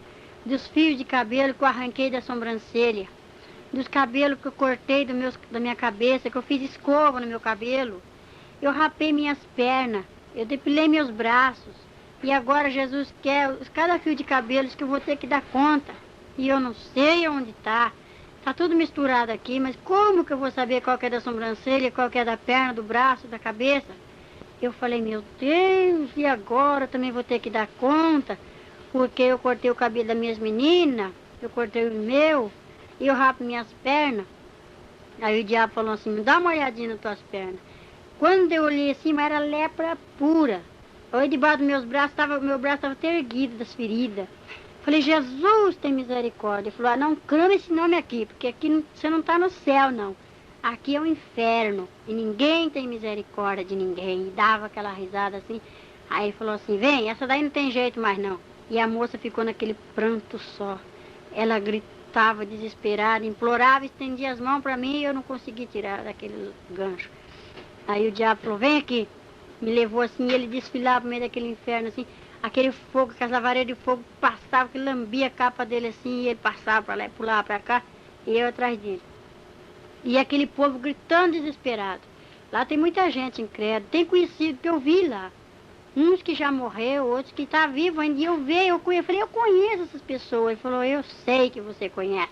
dos fios de cabelo que eu arranquei da sobrancelha, dos cabelos que eu cortei da minha cabeça, que eu fiz escova no meu cabelo. Eu rapei minhas pernas, eu depilei meus braços. E agora Jesus quer cada fio de cabelos que eu vou ter que dar conta. E eu não sei onde está. Está tudo misturado aqui, mas como que eu vou saber qual que é da sobrancelha, qual que é da perna, do braço, da cabeça? Eu falei, meu Deus, e agora eu também vou ter que dar conta? Porque eu cortei o cabelo das minhas meninas, eu cortei o meu, e eu rapo minhas pernas. Aí o diabo falou assim, me dá uma olhadinha nas tuas pernas. Quando eu olhei assim, mas era lepra pura. Aí debaixo dos meus braços, meu braço estava até erguido das feridas. Falei, Jesus tem misericórdia. Ele falou, não clama esse nome aqui, porque aqui você não está no céu, não. Aqui é o inferno, e ninguém tem misericórdia de ninguém. E dava aquela risada assim. Aí ele falou assim, vem, essa daí não tem jeito mais não. E a moça ficou naquele pranto só. Ela gritava desesperada, implorava, estendia as mãos para mim e eu não consegui tirar daquele gancho. Aí o diabo falou, vem aqui. Me levou assim, e ele desfilava no meio daquele inferno assim. Aquele fogo, aquelas lavaredas de fogo passava, que lambia a capa dele assim, e ele passava para lá e pulava para cá, e eu atrás dele. E aquele povo gritando desesperado. Lá tem muita gente incrédula, tem conhecido que eu vi lá. Uns que já morreu, outros que estão vivos ainda. E eu vejo, eu falei, eu conheço essas pessoas. Ele falou, eu sei que você conhece.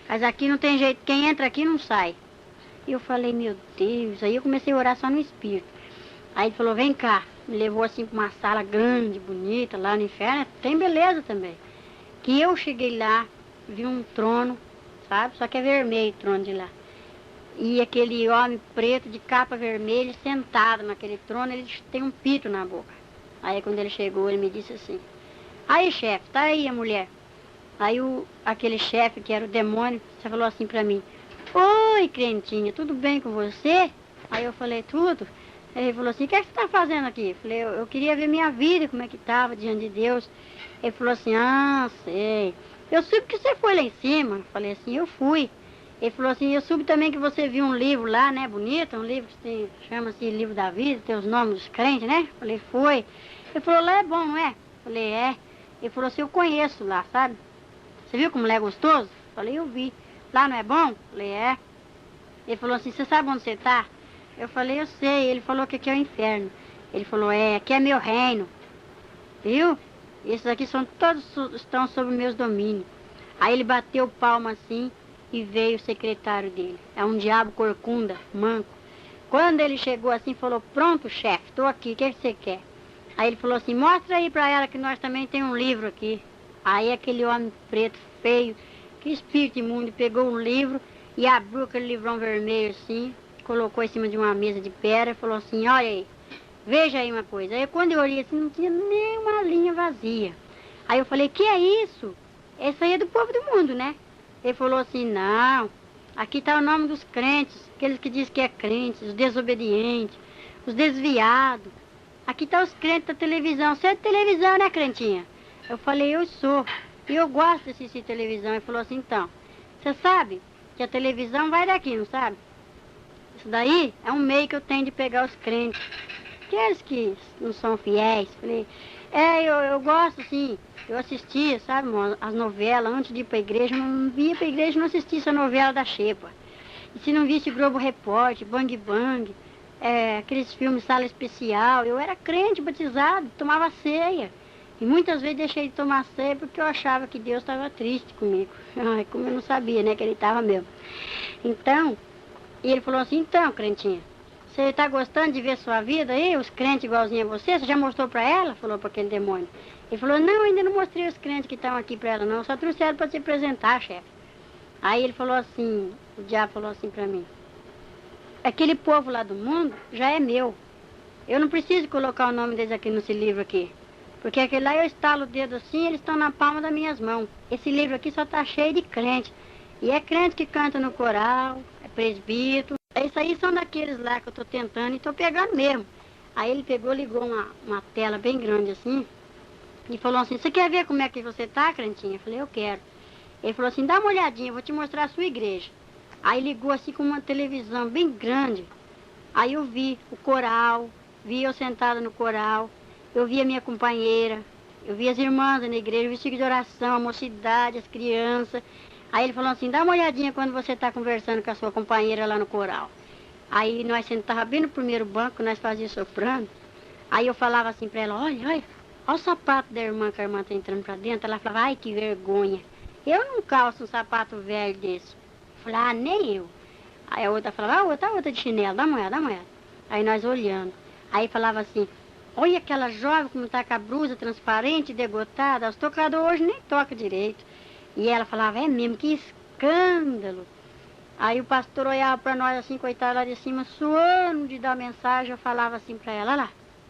Mas aqui não tem jeito, quem entra aqui não sai. E eu falei, meu Deus. Aí eu comecei a orar só no espírito. Aí ele falou, vem cá. Me levou assim para uma sala grande, bonita, lá no inferno. Tem beleza também. Que eu cheguei lá, vi um trono, sabe? Só que é vermelho o trono de lá. E aquele homem preto de capa vermelha sentado naquele trono, ele tem um pito na boca. Aí quando ele chegou, ele me disse assim, aí chefe, tá aí a mulher. Aí aquele chefe, que era o demônio, você falou assim pra mim, oi crentinha, tudo bem com você? Aí eu falei, tudo. Aí ele falou assim, o que é que você tá fazendo aqui? Eu falei, eu queria ver minha vida, como é que tava diante de Deus. Ele falou assim, sei. Eu soube que você foi lá em cima. Eu falei assim, eu fui. Ele falou assim, eu soube também que você viu um livro lá, né, bonito, um livro que chama-se Livro da Vida, tem os nomes dos crentes, né? Eu falei, foi. Ele falou, lá é bom, não é? Eu falei, é. Ele falou assim, eu conheço lá, sabe? Você viu como lá é gostoso? Eu falei, eu vi. Lá não é bom? Eu falei, é. Ele falou assim, você sabe onde você tá? Eu falei, eu sei. Ele falou que aqui é o inferno. Ele falou, aqui é meu reino. Viu? Esses aqui estão sob meus domínios. Aí ele bateu palma assim e veio o secretário dele. É um diabo corcunda, manco. Quando ele chegou assim, falou, pronto, chefe, estou aqui, o que você quer? Aí ele falou assim, mostra aí para ela que nós também temos um livro aqui. Aí aquele homem preto, feio, que espírito imundo, pegou um livro e abriu aquele livrão vermelho assim, colocou em cima de uma mesa de pedra e falou assim, olha aí, veja aí uma coisa. Aí quando eu olhei assim, não tinha nem uma linha vazia. Aí eu falei, que é isso? Esse aí é do povo do mundo, né? Ele falou assim, não, aqui está o nome dos crentes, aqueles que dizem que é crente, os desobedientes, os desviados. Aqui está os crentes da televisão. Você é de televisão, né, crentinha? Eu falei, eu sou. E eu gosto de assistir televisão. Ele falou assim, então, você sabe que a televisão vai daqui, não sabe? Isso daí é um meio que eu tenho de pegar os crentes. Aqueles que não são fiéis. Falei, eu gosto, sim. Eu assistia, sabe, as novelas. Antes de ir para a igreja, eu não via para a igreja, não assistia essa novela da Xepa. E se não visse Globo Repórter, Bang Bang, aqueles filmes Sala Especial, eu era crente, batizado, tomava ceia. E muitas vezes deixei de tomar ceia porque eu achava que Deus estava triste comigo. Ai, como eu não sabia, né, que ele estava mesmo. Então, e ele falou assim, então, crentinha, você está gostando de ver sua vida aí, os crentes igualzinhos a você? Você já mostrou para ela? Falou para aquele demônio. Ele falou, não, ainda não mostrei os crentes que estão aqui para ela, não. Só trouxeram para te apresentar, chefe. Aí ele falou assim, o diabo falou assim para mim, aquele povo lá do mundo já é meu. Eu não preciso colocar o nome deles aqui nesse livro aqui. Porque aquele lá eu estalo o dedo assim, eles estão na palma das minhas mãos. Esse livro aqui só está cheio de crente. E é crente que canta no coral, é presbítero. Isso aí são daqueles lá que eu estou tentando e estou pegando mesmo. Aí ele pegou, ligou uma tela bem grande assim e falou assim, você quer ver como é que você tá, crentinha? Eu falei, eu quero. Ele falou assim, dá uma olhadinha, eu vou te mostrar a sua igreja. Aí ligou assim com uma televisão bem grande. Aí eu vi o coral, vi eu sentada no coral, eu vi a minha companheira, eu vi as irmãs na igreja, o vestido de oração, a mocidade, as crianças. Aí ele falou assim, dá uma olhadinha quando você está conversando com a sua companheira lá no coral. Aí nós sentávamos bem no primeiro banco, nós fazíamos soprando. Aí eu falava assim para ela, olha o sapato da irmã, que a irmã está entrando para dentro. Ela falava, ai, que vergonha. Eu não calço um sapato velho desse. Eu falei, ah, nem eu. Aí a outra falava, a outra de chinelo, dá uma olhada, dá uma olhada. Aí nós olhando. Aí falava assim, olha aquela jovem como está com a blusa transparente, degotada, os tocadores hoje nem toca direito. E ela falava, é mesmo, que escândalo. Aí o pastor olhava para nós assim, coitado lá de cima, suando de dar mensagem. Eu falava assim para ela, olha lá,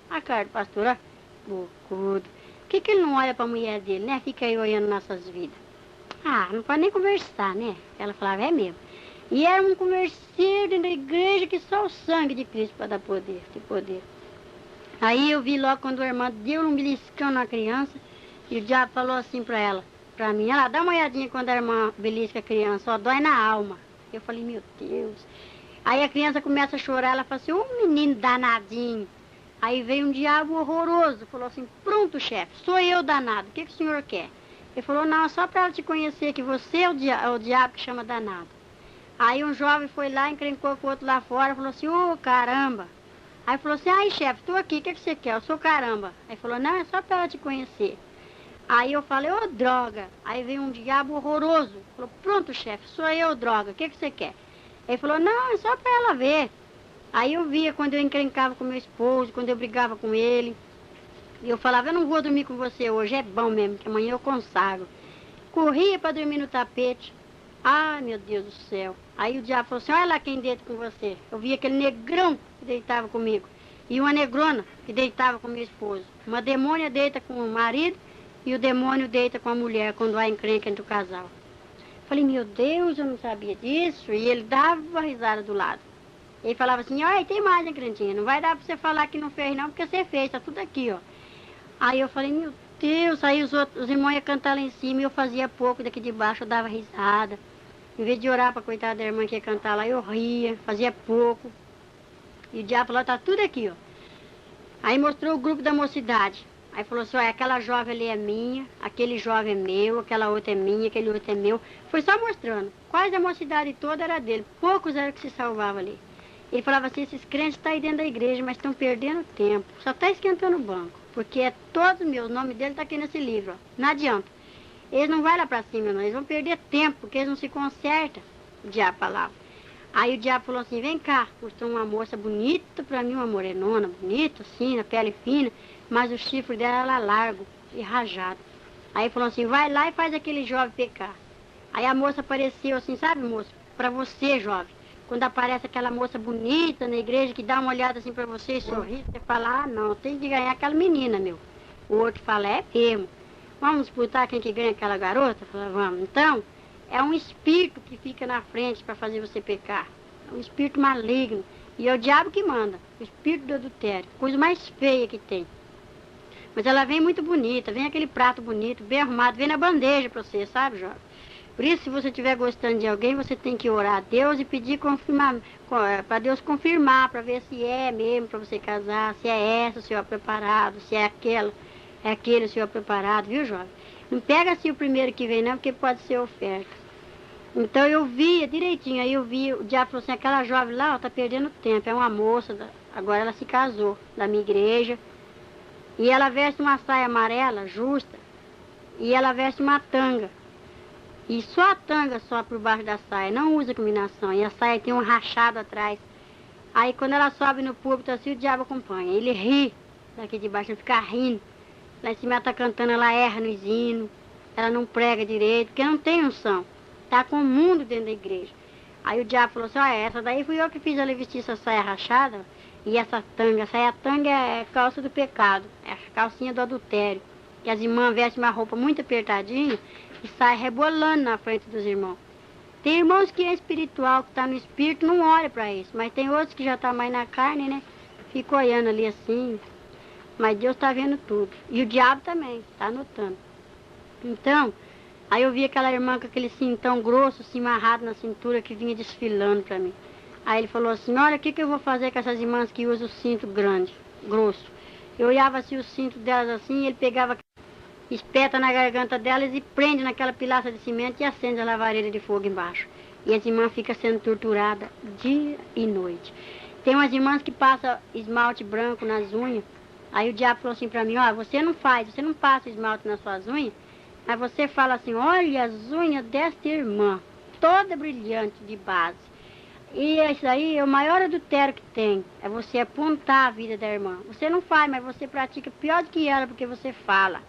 a cara do pastor, ó, bocudo. Por que ele não olha para a mulher dele, né? Fica aí olhando nossas vidas. Ah, não pode nem conversar, né? Ela falava, é mesmo. E era um converseiro dentro da igreja que só o sangue de Cristo para dar poder, de poder. Aí eu vi logo quando a irmã deu um beliscão na criança e o diabo falou assim para ela, para mim, ela dá uma olhadinha quando a irmã belisca a criança, ó, dói na alma. Eu falei, meu Deus. Aí a criança começa a chorar, ela fala assim, ô menino danadinho. Aí veio um diabo horroroso, falou assim, pronto, chefe, sou eu danado, o que o senhor quer? Ele falou, não, só para ela te conhecer que você é o diabo que chama danado. Aí um jovem foi lá, encrencou com o outro lá fora, falou assim, ô caramba. Aí falou assim, ai chefe, estou aqui, o que você quer? Eu sou caramba. Aí falou, não, é só para ela te conhecer. Aí eu falei, ô droga. Aí veio um diabo horroroso. Falou, pronto chefe, sou eu, droga, o que você quer? Ele falou, não, é só para ela ver. Aí eu via quando eu encrencava com meu esposo, quando eu brigava com ele. E eu falava, eu não vou dormir com você hoje, é bom mesmo, que amanhã eu consagro. Corria para dormir no tapete. Ai, meu Deus do céu. Aí o diabo falou assim, olha lá quem deita com você. Eu vi aquele negrão que deitava comigo. E uma negrona que deitava com meu esposo. Uma demônia deita com o marido e o demônio deita com a mulher quando há encrenca entre o casal. Falei, meu Deus, eu não sabia disso. E ele dava risada do lado. Ele falava assim, olha, tem mais, hein, crentinha? Não vai dar para você falar que não fez não, porque você fez, tá tudo aqui, ó. Aí eu falei, meu Deus, aí os irmãos iam cantar lá em cima e eu fazia pouco daqui de baixo, eu dava risada. Em vez de orar para coitada da irmã que ia cantar lá, eu ria, fazia pouco. E o diabo falou, tá tudo aqui, ó. Aí mostrou o grupo da mocidade. Aí falou assim, olha, aquela jovem ali é minha, aquele jovem é meu, aquela outra é minha, aquele outro é meu. Foi só mostrando. Quase a mocidade toda era dele. Poucos eram que se salvavam ali. Ele falava assim, esses crentes estão aí dentro da igreja, mas estão perdendo tempo. Só está esquentando o banco. Porque é todos meus, o nome dele está aqui nesse livro, ó. Não adianta. Eles não vão lá para cima, não. Eles vão perder tempo, porque eles não se consertam. O diabo falava. Aí o diabo falou assim, vem cá. Mostrou uma moça bonita para mim, uma morenona, bonita, assim, na pele fina. Mas o chifre dela era largo e rajado. Aí falou assim, vai lá e faz aquele jovem pecar. Aí a moça apareceu assim, sabe, moço? Para você, jovem. Quando aparece aquela moça bonita na igreja, que dá uma olhada assim para você e sorri, você fala, ah, não, tem que ganhar aquela menina, meu. O outro fala, é mesmo. Vamos disputar quem que ganha aquela garota? Eu falei, vamos. Então, é um espírito que fica na frente para fazer você pecar. É um espírito maligno. E é o diabo que manda, o espírito do adultério. Coisa mais feia que tem. Mas ela vem muito bonita, vem aquele prato bonito, bem arrumado, vem na bandeja para você, sabe, jovem? Por isso, se você estiver gostando de alguém, você tem que orar a Deus e pedir confirmar, para Deus confirmar, para ver se é mesmo para você casar, se é essa o senhor preparado, se é aquele o senhor preparado, viu, jovem? Não pega assim o primeiro que vem, não, porque pode ser oferta. Então eu via direitinho, aí eu vi, o diabo falou assim, aquela jovem lá, ó, tá perdendo tempo, é uma moça, agora ela se casou, da minha igreja, e ela veste uma saia amarela, justa, e ela veste uma tanga. E só a tanga só por baixo da saia, não usa combinação. E a saia tem um rachado atrás. Aí quando ela sobe no púlpito assim, o diabo acompanha. Ele ri daqui de baixo, não fica rindo. Lá em cima ela tá cantando, ela erra nos hinos. Ela não prega direito, porque não tem unção. Tá com o mundo dentro da igreja. Aí o diabo falou assim, ó, essa daí fui eu que fiz ela vestir essa saia rachada. E essa saia tanga é calça do pecado. É a calcinha do adultério. Que as irmãs vestem uma roupa muito apertadinha e sai rebolando na frente dos irmãos. Tem irmãos que é espiritual, que está no espírito, não olha para isso. Mas tem outros que já estão mais na carne, né? Fica olhando ali assim. Mas Deus está vendo tudo. E o diabo também, está anotando. Então, aí eu vi aquela irmã com aquele cintão grosso, assim, amarrado na cintura, que vinha desfilando para mim. Aí ele falou assim, olha, o que eu vou fazer com essas irmãs que usam o cinto grande, grosso? Eu olhava assim o cinto delas assim, ele pegava, espeta na garganta delas e prende naquela pilaça de cimento e acende a lavareira de fogo embaixo. E as irmãs ficam sendo torturadas dia e noite. Tem umas irmãs que passam esmalte branco nas unhas. Aí o diabo falou assim pra mim, ó, você não passa esmalte nas suas unhas, mas você fala assim, olha as unhas desta irmã, toda brilhante de base. E isso aí é o maior adultério que tem, é você apontar a vida da irmã. Você não faz, mas você pratica pior do que ela, porque você fala.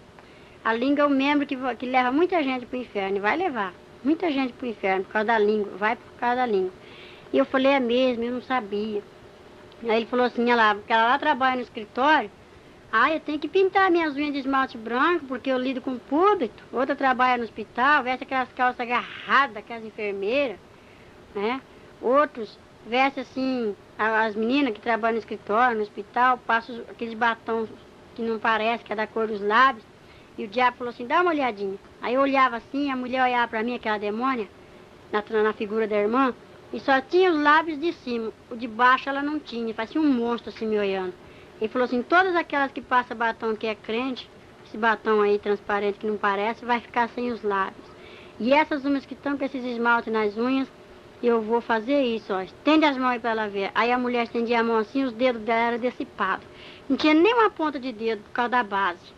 A língua é um membro que leva muita gente para o inferno, e vai levar muita gente para o inferno por causa da língua, vai por causa da língua. E eu falei, é mesmo, eu não sabia. Aí ele falou assim, olha lá, porque ela lá trabalha no escritório, eu tenho que pintar minhas unhas de esmalte branco, porque eu lido com o público. Outra trabalha no hospital, veste aquelas calças agarradas, aquelas enfermeiras, né? Outros vestem assim, as meninas que trabalham no escritório, no hospital, passam aqueles batons que não parece, que é da cor dos lábios. E o diabo falou assim, dá uma olhadinha. Aí eu olhava assim, a mulher olhava pra mim, aquela demônia, na figura da irmã, e só tinha os lábios de cima, o de baixo ela não tinha, parecia um monstro assim me olhando. Ele falou assim, todas aquelas que passam batom que é crente, esse batom aí transparente que não parece, vai ficar sem os lábios. E essas umas que estão com esses esmaltes nas unhas, eu vou fazer isso, ó, estende as mãos aí pra ela ver. Aí a mulher estendia a mão assim, os dedos dela eram decipados. Não tinha nem uma ponta de dedo por causa da base.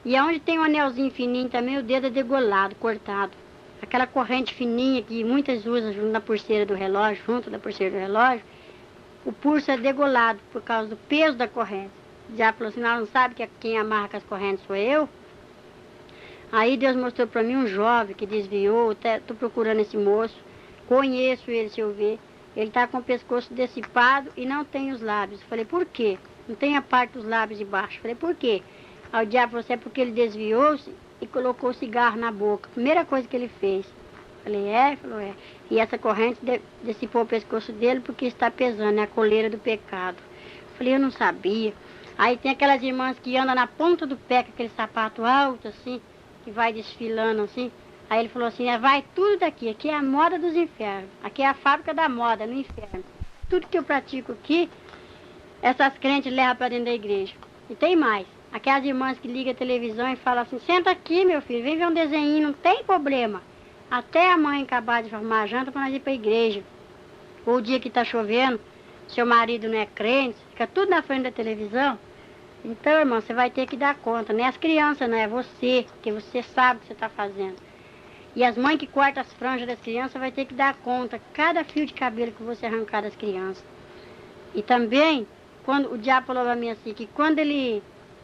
E onde tem um anelzinho fininho também, o dedo é degolado, cortado. Aquela corrente fininha que muitas usam junto da pulseira do relógio, o pulso é degolado por causa do peso da corrente. Já falou assim, ela não sabe que quem amarra com as correntes sou eu? Aí Deus mostrou para mim um jovem que desviou, estou procurando esse moço, conheço ele se eu ver. Ele está com o pescoço decipado e não tem os lábios. Falei, por quê? Não tem a parte dos lábios de baixo. Falei, por quê? Aí o diabo falou assim, é porque ele desviou-se e colocou o cigarro na boca. Primeira coisa que ele fez. Falei, é? Ele falou, é. E essa corrente dissipou o pescoço dele porque está pesando, é a coleira do pecado. Falei, eu não sabia. Aí tem aquelas irmãs que andam na ponta do pé com aquele sapato alto assim, que vai desfilando assim. Aí ele falou assim, vai tudo daqui, aqui é a moda dos infernos. Aqui é a fábrica da moda, no inferno. Tudo que eu pratico aqui, essas crentes levam para dentro da igreja. E tem mais. Aquelas irmãs que ligam a televisão e falam assim, senta aqui, meu filho, vem ver um desenho, não tem problema. Até a mãe acabar de arrumar a janta para nós ir para a igreja. Ou o dia que está chovendo, seu marido não é crente, fica tudo na frente da televisão. Então, irmão, você vai ter que dar conta. Não é as crianças, não é você, que você sabe o que você está fazendo. E as mães que cortam as franjas das crianças vai ter que dar conta cada fio de cabelo que você arrancar das crianças. E também, quando o diabo falou para mim assim, que quando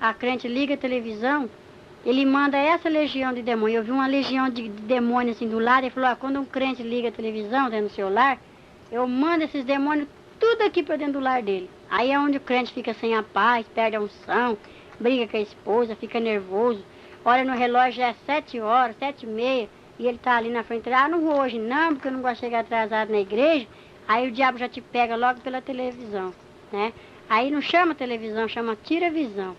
a crente liga a televisão, ele manda essa legião de demônios. Eu vi uma legião de demônios assim do lado, ele falou, quando um crente liga a televisão dentro do seu lar, eu mando esses demônios tudo aqui para dentro do lar dele. Aí é onde o crente fica sem a paz, perde a unção, briga com a esposa, fica nervoso. olha no relógio, já é 7 horas, 7h30, e ele tá ali na frente. Ah, não vou hoje não, porque eu não gosto de chegar atrasado na igreja. Aí o diabo já te pega logo pela televisão, né? Aí não chama televisão, chama tira-visão.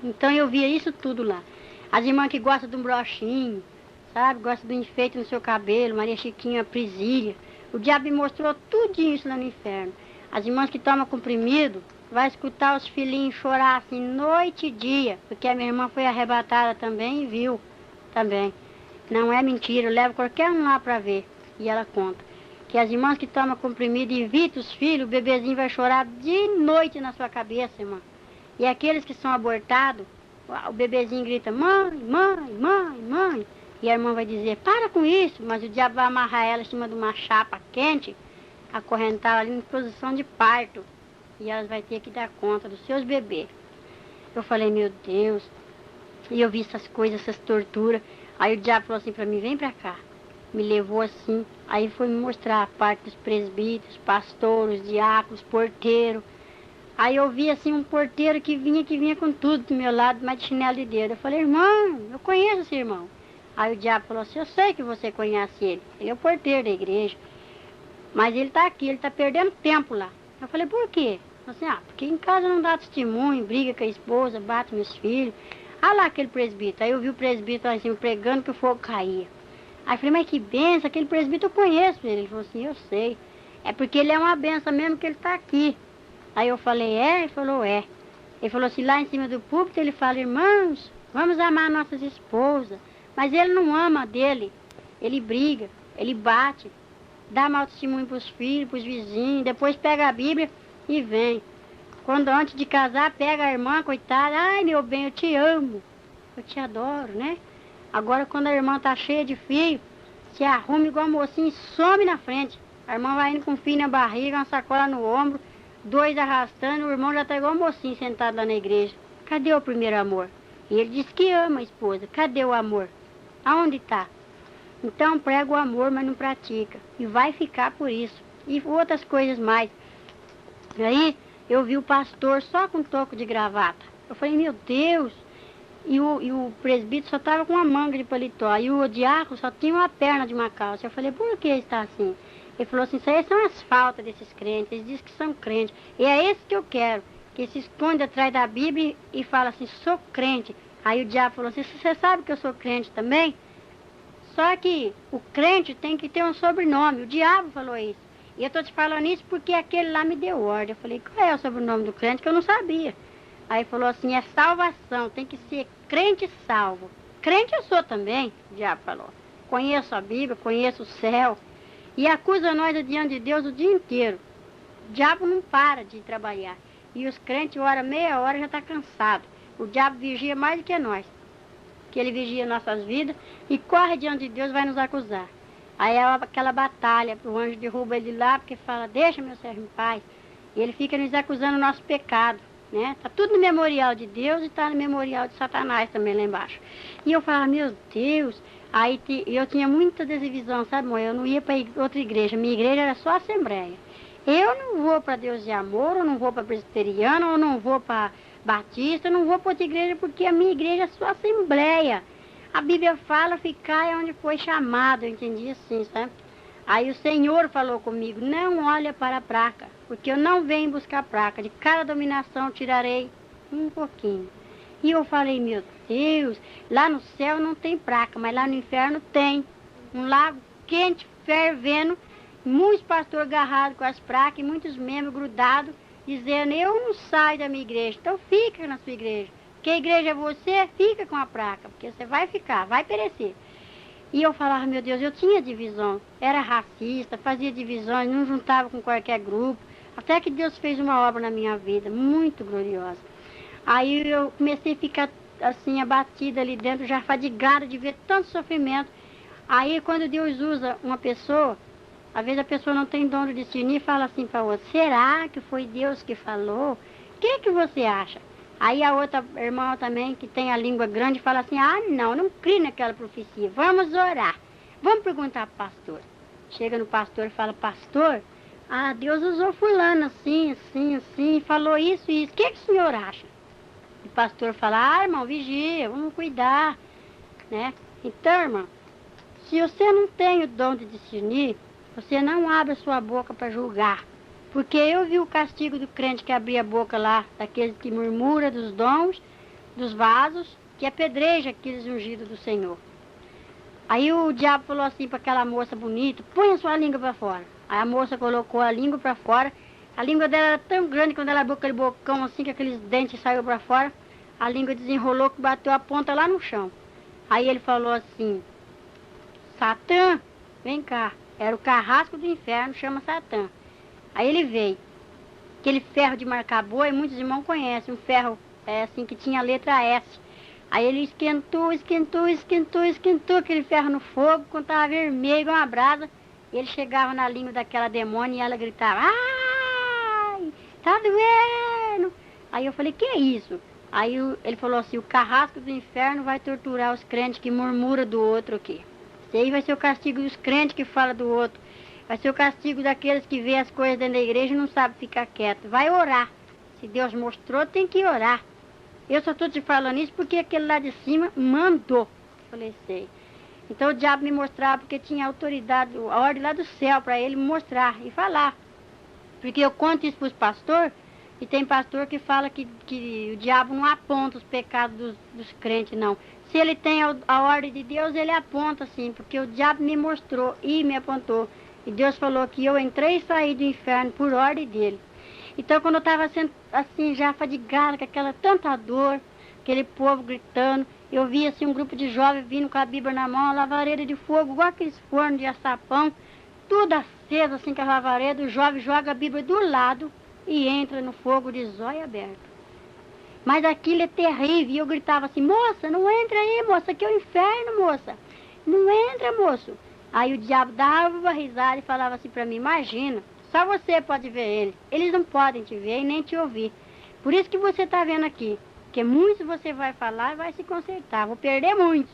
Então eu via isso tudo lá. As irmãs que gostam de um brochinho, sabe? Gostam do enfeite no seu cabelo, Maria Chiquinha, Prisília. O diabo me mostrou tudo isso lá no inferno. As irmãs que tomam comprimido, vai escutar os filhinhos chorar assim noite e dia, porque a minha irmã foi arrebatada também e viu também. Não é mentira, eu levo qualquer um lá para ver. E ela conta que as irmãs que tomam comprimido e evitam os filhos, o bebezinho vai chorar de noite na sua cabeça, irmã. E aqueles que são abortados, o bebezinho grita, mãe, mãe, mãe, mãe. E a irmã vai dizer, para com isso, mas o diabo vai amarrar ela em cima de uma chapa quente, acorrentá-la ali em posição de parto. E elas vão ter que dar conta dos seus bebês. Eu falei, meu Deus. E eu vi essas coisas, essas torturas. Aí o diabo falou assim para mim, vem para cá. Me levou assim. Aí foi me mostrar a parte dos presbíteros, pastores, diáconos, porteiro. Aí eu vi assim um porteiro que vinha com tudo do meu lado, mas de chinelo de dedo. Eu falei, irmão, eu conheço esse irmão. Aí o diabo falou assim, eu sei que você conhece ele. Ele é o porteiro da igreja. Mas ele está aqui, ele está perdendo tempo lá. Eu falei, por quê? Ele falou assim, porque em casa não dá testemunho, briga com a esposa, bate meus filhos. Ah lá aquele presbítero. Aí eu vi o presbítero lá em cima pregando que o fogo caía. Aí eu falei, mas que benção, aquele presbítero eu conheço ele. Ele falou assim, eu sei. É porque ele é uma benção mesmo que ele está aqui. Aí eu falei, é? Ele falou, é. Ele falou assim, lá em cima do púlpito, ele fala, irmãos, vamos amar nossas esposas. Mas ele não ama a dele. Ele briga, ele bate, dá mau testemunho para os filhos, para os vizinhos, depois pega a Bíblia e vem. Quando antes de casar, pega a irmã, coitada, ai meu bem, eu te amo, eu te adoro, né? Agora quando a irmã tá cheia de filho, se arruma igual a mocinha e some na frente. A irmã vai indo com um filho na barriga, uma sacola no ombro, 2 arrastando, o irmão já tá igual a mocinha sentado lá na igreja. Cadê o primeiro amor? E ele diz que ama a esposa, cadê o amor? Aonde tá? Então prega o amor, mas não pratica. E vai ficar por isso. E outras coisas mais. Aí eu vi o pastor só com toco de gravata. Eu falei, meu Deus. E o presbítero só estava com uma manga de paletó. E o diácono só tinha uma perna de uma calça. Eu falei, por que está assim? Ele falou assim, isso aí são as faltas desses crentes. Eles dizem que são crentes. E é esse que eu quero. Que se esconde atrás da Bíblia e fala assim, sou crente. Aí o diabo falou assim, você sabe que eu sou crente também? Só que o crente tem que ter um sobrenome. O diabo falou isso. E eu estou te falando isso porque aquele lá me deu ordem. Eu falei, qual é o sobrenome do crente? Que eu não sabia. Aí falou assim, é salvação. Tem que ser crente salvo. Crente eu sou também, o diabo falou. Conheço a Bíblia, conheço o céu. E acusa nós diante de Deus o dia inteiro. O diabo não para de trabalhar. E os crentes, hora, meia hora, já está cansado. O diabo vigia mais do que nós. Que ele vigia nossas vidas e corre diante de Deus, vai nos acusar. Aí é aquela batalha, o anjo derruba ele lá, porque fala, deixa meu servo em paz. E ele fica nos acusando o nosso pecado, né? Tá tudo no memorial de Deus e tá no memorial de Satanás também lá embaixo. E eu falava, meu Deus, aí eu tinha muita desivisão, sabe, mãe? Eu não ia para outra igreja, minha igreja era só assembleia. Eu não vou para Deus de Amor, eu não vou para presbiteriano, eu não vou para batista, eu não vou para outra igreja porque a minha igreja é só assembleia. A Bíblia fala, ficar é onde foi chamado, eu entendi assim, sabe? Aí o Senhor falou comigo, não olha para a placa, porque eu não venho buscar placa, de cada dominação tirarei um pouquinho. E eu falei, meu Deus, lá no céu não tem placa, mas lá no inferno tem. Um lago quente, fervendo, muitos pastores agarrados com as placas e muitos membros grudados, dizendo, eu não saio da minha igreja, então fica na sua igreja. Porque a igreja é você, fica com a placa, porque você vai ficar, vai perecer. E eu falava, meu Deus, eu tinha divisão, era racista, fazia divisões, não juntava com qualquer grupo, até que Deus fez uma obra na minha vida, muito gloriosa. Aí eu comecei a ficar assim, abatida ali dentro, já fadigada de ver tanto sofrimento. Aí quando Deus usa uma pessoa, às vezes a pessoa não tem dom de discernir e fala assim para outra, será que foi Deus que falou? O que você acha? Aí a outra irmã também, que tem a língua grande, fala assim, não creio naquela profecia, vamos orar. Vamos perguntar para o pastor. Chega no pastor e fala, pastor, Deus usou fulano assim, assim, assim, falou isso e isso. O que o senhor acha? pastores falaram, irmão, vigia, vamos cuidar, né? Então, irmão, se você não tem o dom de discernir, você não abre a sua boca para julgar. Porque eu vi o castigo do crente que abria a boca lá, daqueles que murmura dos dons, dos vasos, que apedreja aqueles ungidos do Senhor. Aí o diabo falou assim para aquela moça bonita, põe a sua língua para fora. Aí a moça colocou a língua para fora. A língua dela era tão grande, quando ela abriu aquele bocão assim, que aqueles dentes saíram para fora, a língua desenrolou, que bateu a ponta lá no chão. Aí ele falou assim, Satã, vem cá. Era o carrasco do inferno, chama Satã. Aí ele veio. Aquele ferro de marcar boi, muitos irmãos conhecem, um ferro assim que tinha a letra S. Aí ele esquentou aquele ferro no fogo, quando estava vermelho, igual uma brasa. Ele chegava na língua daquela demônia e ela gritava, ai, tá doendo. Aí eu falei, que é isso? Aí ele falou assim, o carrasco do inferno vai torturar os crentes que murmuram do outro aqui. Esse aí vai ser o castigo dos crentes que falam do outro. Vai ser o castigo daqueles que vê as coisas dentro da igreja e não sabem ficar quieto. Vai orar. Se Deus mostrou, tem que orar. Eu só estou te falando isso porque aquele lá de cima mandou. Falei, sei. Então o diabo me mostrava porque tinha autoridade, a ordem lá do céu para ele me mostrar e falar. Porque eu conto isso para os pastores e tem pastor que fala que o diabo não aponta os pecados dos crentes, não. Se ele tem a ordem de Deus, ele aponta sim, porque o diabo me mostrou e me apontou. E Deus falou que eu entrei e saí do inferno por ordem dele. Então, quando eu estava sendo assim, já fadigada, com aquela tanta dor, aquele povo gritando, eu vi assim um grupo de jovens vindo com a Bíblia na mão, a lavareira de fogo, igual aqueles fornos de assar pão, tudo aceso assim com a lavareira, o jovem joga a Bíblia do lado e entra no fogo de zóio aberto. Mas aquilo é terrível, e eu gritava assim, moça, não entra aí, moça, aqui é o inferno, moça. Não entra, moço. Aí o diabo dava uma risada e falava assim para mim, imagina, só você pode ver eles. Eles não podem te ver e nem te ouvir. Por isso que você está vendo aqui. Porque muitos você vai falar e vai se consertar. Vou perder muitos,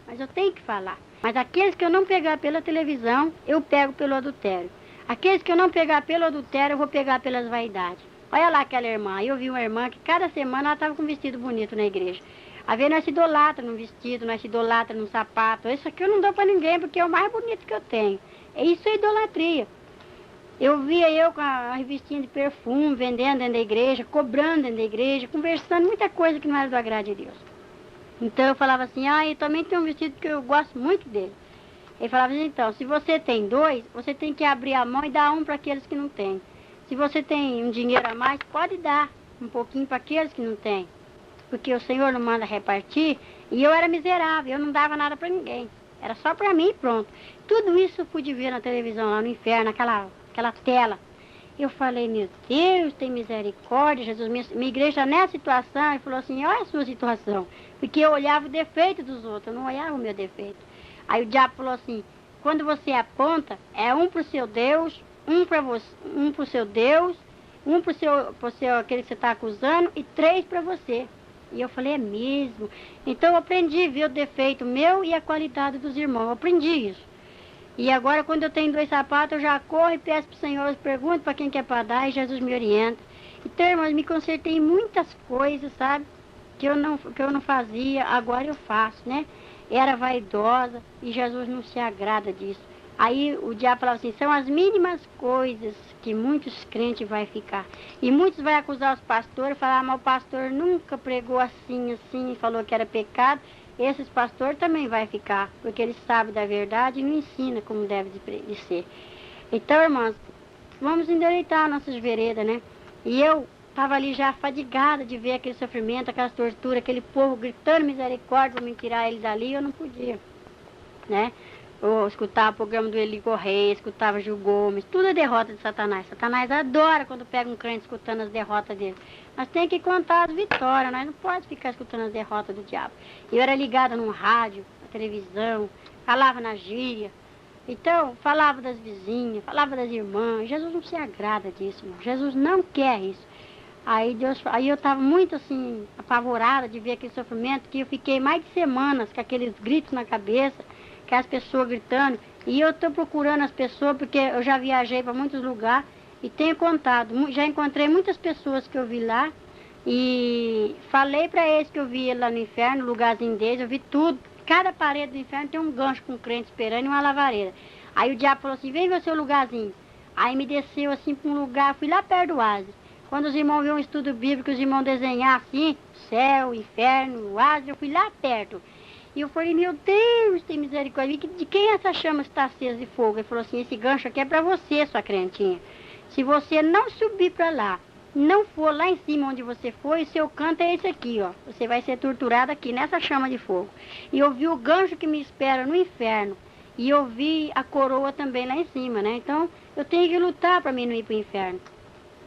mas eu tenho que falar. Mas aqueles que eu não pegar pela televisão, eu pego pelo adultério. Aqueles que eu não pegar pelo adultério, eu vou pegar pelas vaidades. Olha lá aquela irmã. Eu vi uma irmã que cada semana ela estava com um vestido bonito na igreja. A ver, nós se idolatra num vestido, nós se idolatra num sapato. Isso aqui eu não dou para ninguém, porque é o mais bonito que eu tenho. Isso é idolatria. Eu via eu com a revistinha de perfume, vendendo dentro da igreja, cobrando dentro da igreja, conversando muita coisa que não era do agrado de Deus. Então eu falava assim, eu também tenho um vestido que eu gosto muito dele. Ele falava assim, então, se você tem dois, você tem que abrir a mão e dar um para aqueles que não têm. Se você tem um dinheiro a mais, pode dar um pouquinho para aqueles que não têm. Porque o Senhor não manda repartir, e eu era miserável, eu não dava nada para ninguém. Era só para mim e pronto. Tudo isso eu pude ver na televisão, lá no inferno, aquela tela. Eu falei, meu Deus, tem misericórdia, Jesus, minha igreja nessa situação. Ele falou assim, olha a sua situação. Porque eu olhava o defeito dos outros, eu não olhava o meu defeito. Aí o diabo falou assim, quando você aponta, é um para o seu Deus, um para o seu Deus, um para o seu aquele que você está acusando e 3 para você. E eu falei, é mesmo? Então eu aprendi a ver o defeito meu e a qualidade dos irmãos. Eu aprendi isso. E agora, quando eu tenho 2 sapatos, eu já corro e peço para o Senhor, pergunto para quem quer para dar e Jesus me orienta. Então, irmãos, me consertei em muitas coisas, sabe? Que eu não fazia, agora eu faço, né? Era vaidosa e Jesus não se agrada disso. Aí o diabo falava assim, são as mínimas coisas que muitos crentes vai ficar. E muitos vai acusar os pastores, falar, mas o pastor nunca pregou assim, falou que era pecado. Esses pastores também vai ficar, porque eles sabem da verdade e não ensinam como deve de ser. Então, irmãos, vamos endireitar nossas veredas, né? E eu estava ali já fadigada de ver aquele sofrimento, aquela tortura, aquele povo gritando misericórdia para me tirar ele dali, eu não podia, né? Eu escutava o programa do Eli Correia, escutava Gil Gomes, tudo é derrota de Satanás. Satanás adora quando pega um crente escutando as derrotas dele. Nós temos que contar as vitórias, nós não podemos ficar escutando as derrotas do diabo. Eu era ligada no rádio, na televisão, falava na gíria. Então, falava das vizinhas, falava das irmãs. Jesus não se agrada disso, irmão. Jesus não quer isso. Aí eu estava muito assim, apavorada de ver aquele sofrimento, que eu fiquei mais de semanas com aqueles gritos na cabeça, que as pessoas gritando, e eu estou procurando as pessoas, porque eu já viajei para muitos lugares, e tenho contado, já encontrei muitas pessoas que eu vi lá, E falei para eles que eu vi ele lá no inferno, o lugarzinho deles, eu vi tudo. Cada parede do inferno tem um gancho com um crente esperando e uma lavareira. Aí o diabo falou assim, vem ver o seu lugarzinho. Aí me desceu assim para um lugar, fui lá perto do oásis. Quando os irmãos viram um estudo bíblico, os irmãos desenhar assim, céu, inferno, o oásis, eu fui lá perto. E eu falei, meu Deus, tem misericórdia, de quem essa chama está acesa de fogo? Ele falou assim, esse gancho aqui é para você, sua crentinha. Se você não subir para lá, não for lá em cima onde você foi, o seu canto é esse aqui, ó. Você vai ser torturado aqui, nessa chama de fogo. E eu vi o gancho que me espera no inferno. E eu vi a coroa também lá em cima, né? Então, eu tenho que lutar para mim não ir para o inferno.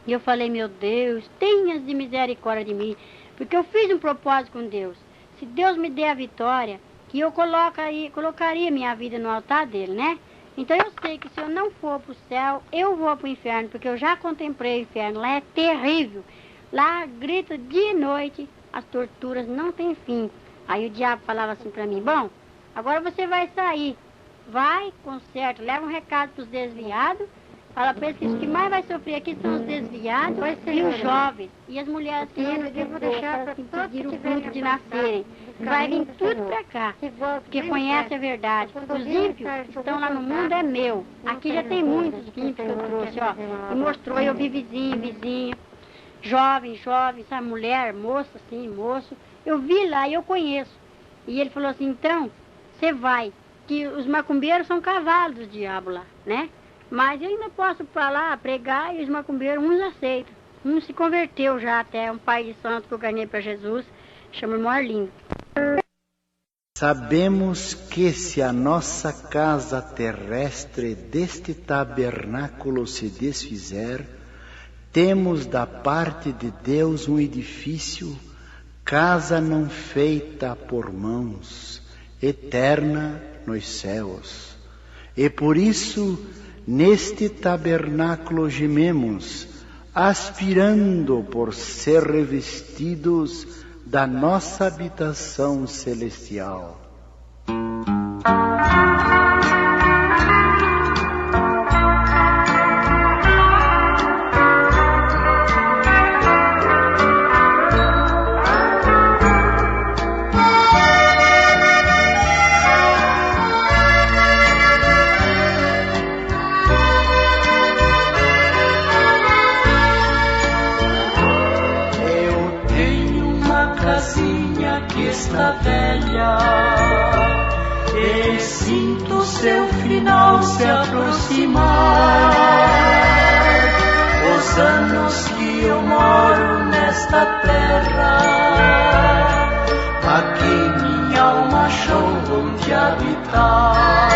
E eu falei, meu Deus, tenhas de misericórdia de mim. Porque eu fiz um propósito com Deus. Se Deus me der a vitória, que eu colocaria minha vida no altar dele, né? Então eu sei que se eu não for para o céu, eu vou para o inferno, porque eu já contemplei o inferno. Lá é terrível. Lá grita dia e noite, as torturas não têm fim. Aí o diabo falava assim para mim, bom, agora você vai sair. Vai, conserta, leva um recado para os desviados. Fala para eles que os que mais vai sofrer aqui são os desviados e os jovens. E as mulheres que eu vou deixar para impedir o fruto de nascerem. Vai vir tudo para cá, porque conhece a verdade. Os ímpios estão lá no mundo, é meu. Aqui já tem muitos ímpios que eu trouxe, ó. E mostrou, eu vi vizinha, jovem, essa mulher, moça, assim, moço. Eu vi lá e eu conheço. E ele falou assim, então, você vai. Que os macumbeiros são cavalos do diabo lá, né? Mas eu ainda posso falar, pregar, e os macumbeiros, uns aceitam. Um se converteu já até, um pai de santo que eu ganhei para Jesus, chama irmão Arlindo. Sabemos que se a nossa casa terrestre deste tabernáculo se desfizer, temos da parte de Deus um edifício, casa não feita por mãos, eterna nos céus. E por isso, neste tabernáculo gememos, aspirando por ser revestidos da nossa habitação celestial. Está velha e sinto seu final se aproximar. Os anos que eu moro nesta terra, aqui minha alma achou onde habitar.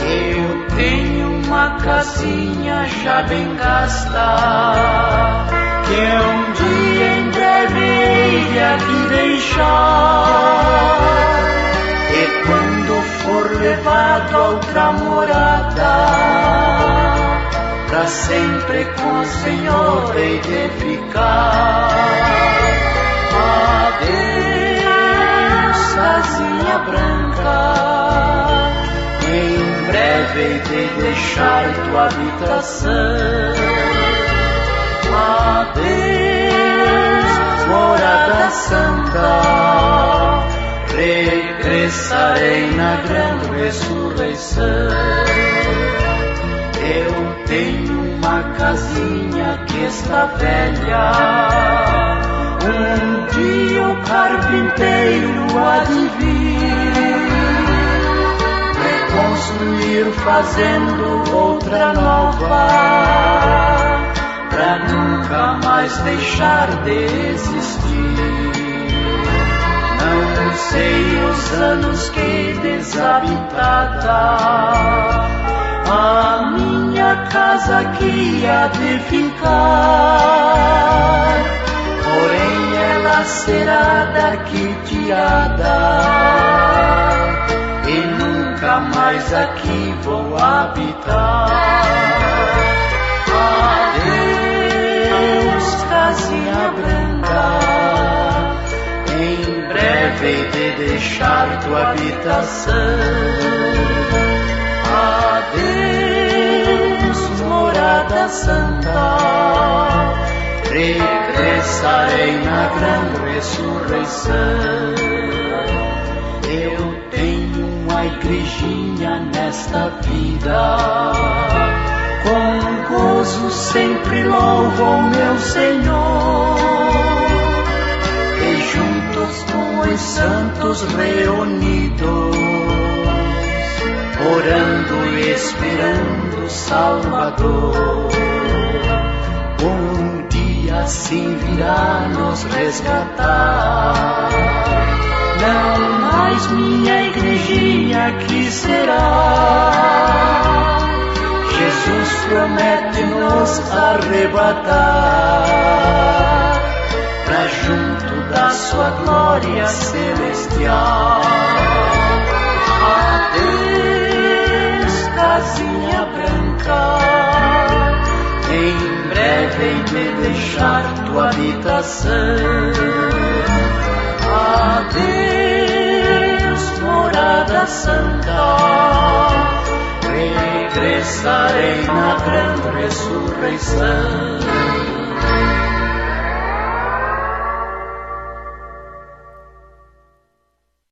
Eu tenho uma casinha já bem gasta, que um dia em breve hei aqui deixar. E quando for levado a outra morada, pra sempre com o Senhor hei de ficar. Adeus, casinha branca, em breve hei de deixar tua habitação. Adeus, morada santa, regressarei na grande ressurreição. Eu tenho uma casinha que está velha, um dia o carpinteiro há de vir reconstruir fazendo outra nova, pra nunca mais deixar de existir. Não sei os anos que desabitada a minha casa aqui há de ficar, porém ela será daqui tirada e nunca mais aqui vou habitar. Adeus, casinha branca, em breve hei de deixar tua habitação. Adeus, morada santa, regressarei na grande ressurreição. Eu tenho uma igrejinha nesta vida, com gozo sempre louvo ao meu Senhor, e juntos com os santos reunidos, orando e esperando o Salvador, um dia assim virá nos resgatar. Não mais minha igrejinha aqui será, Jesus promete nos arrebatar pra junto da sua glória celestial. Adeus, casinha branca, em breve hei de deixar tua habitação. Adeus, morada santa, regressarei na grande ressurreição.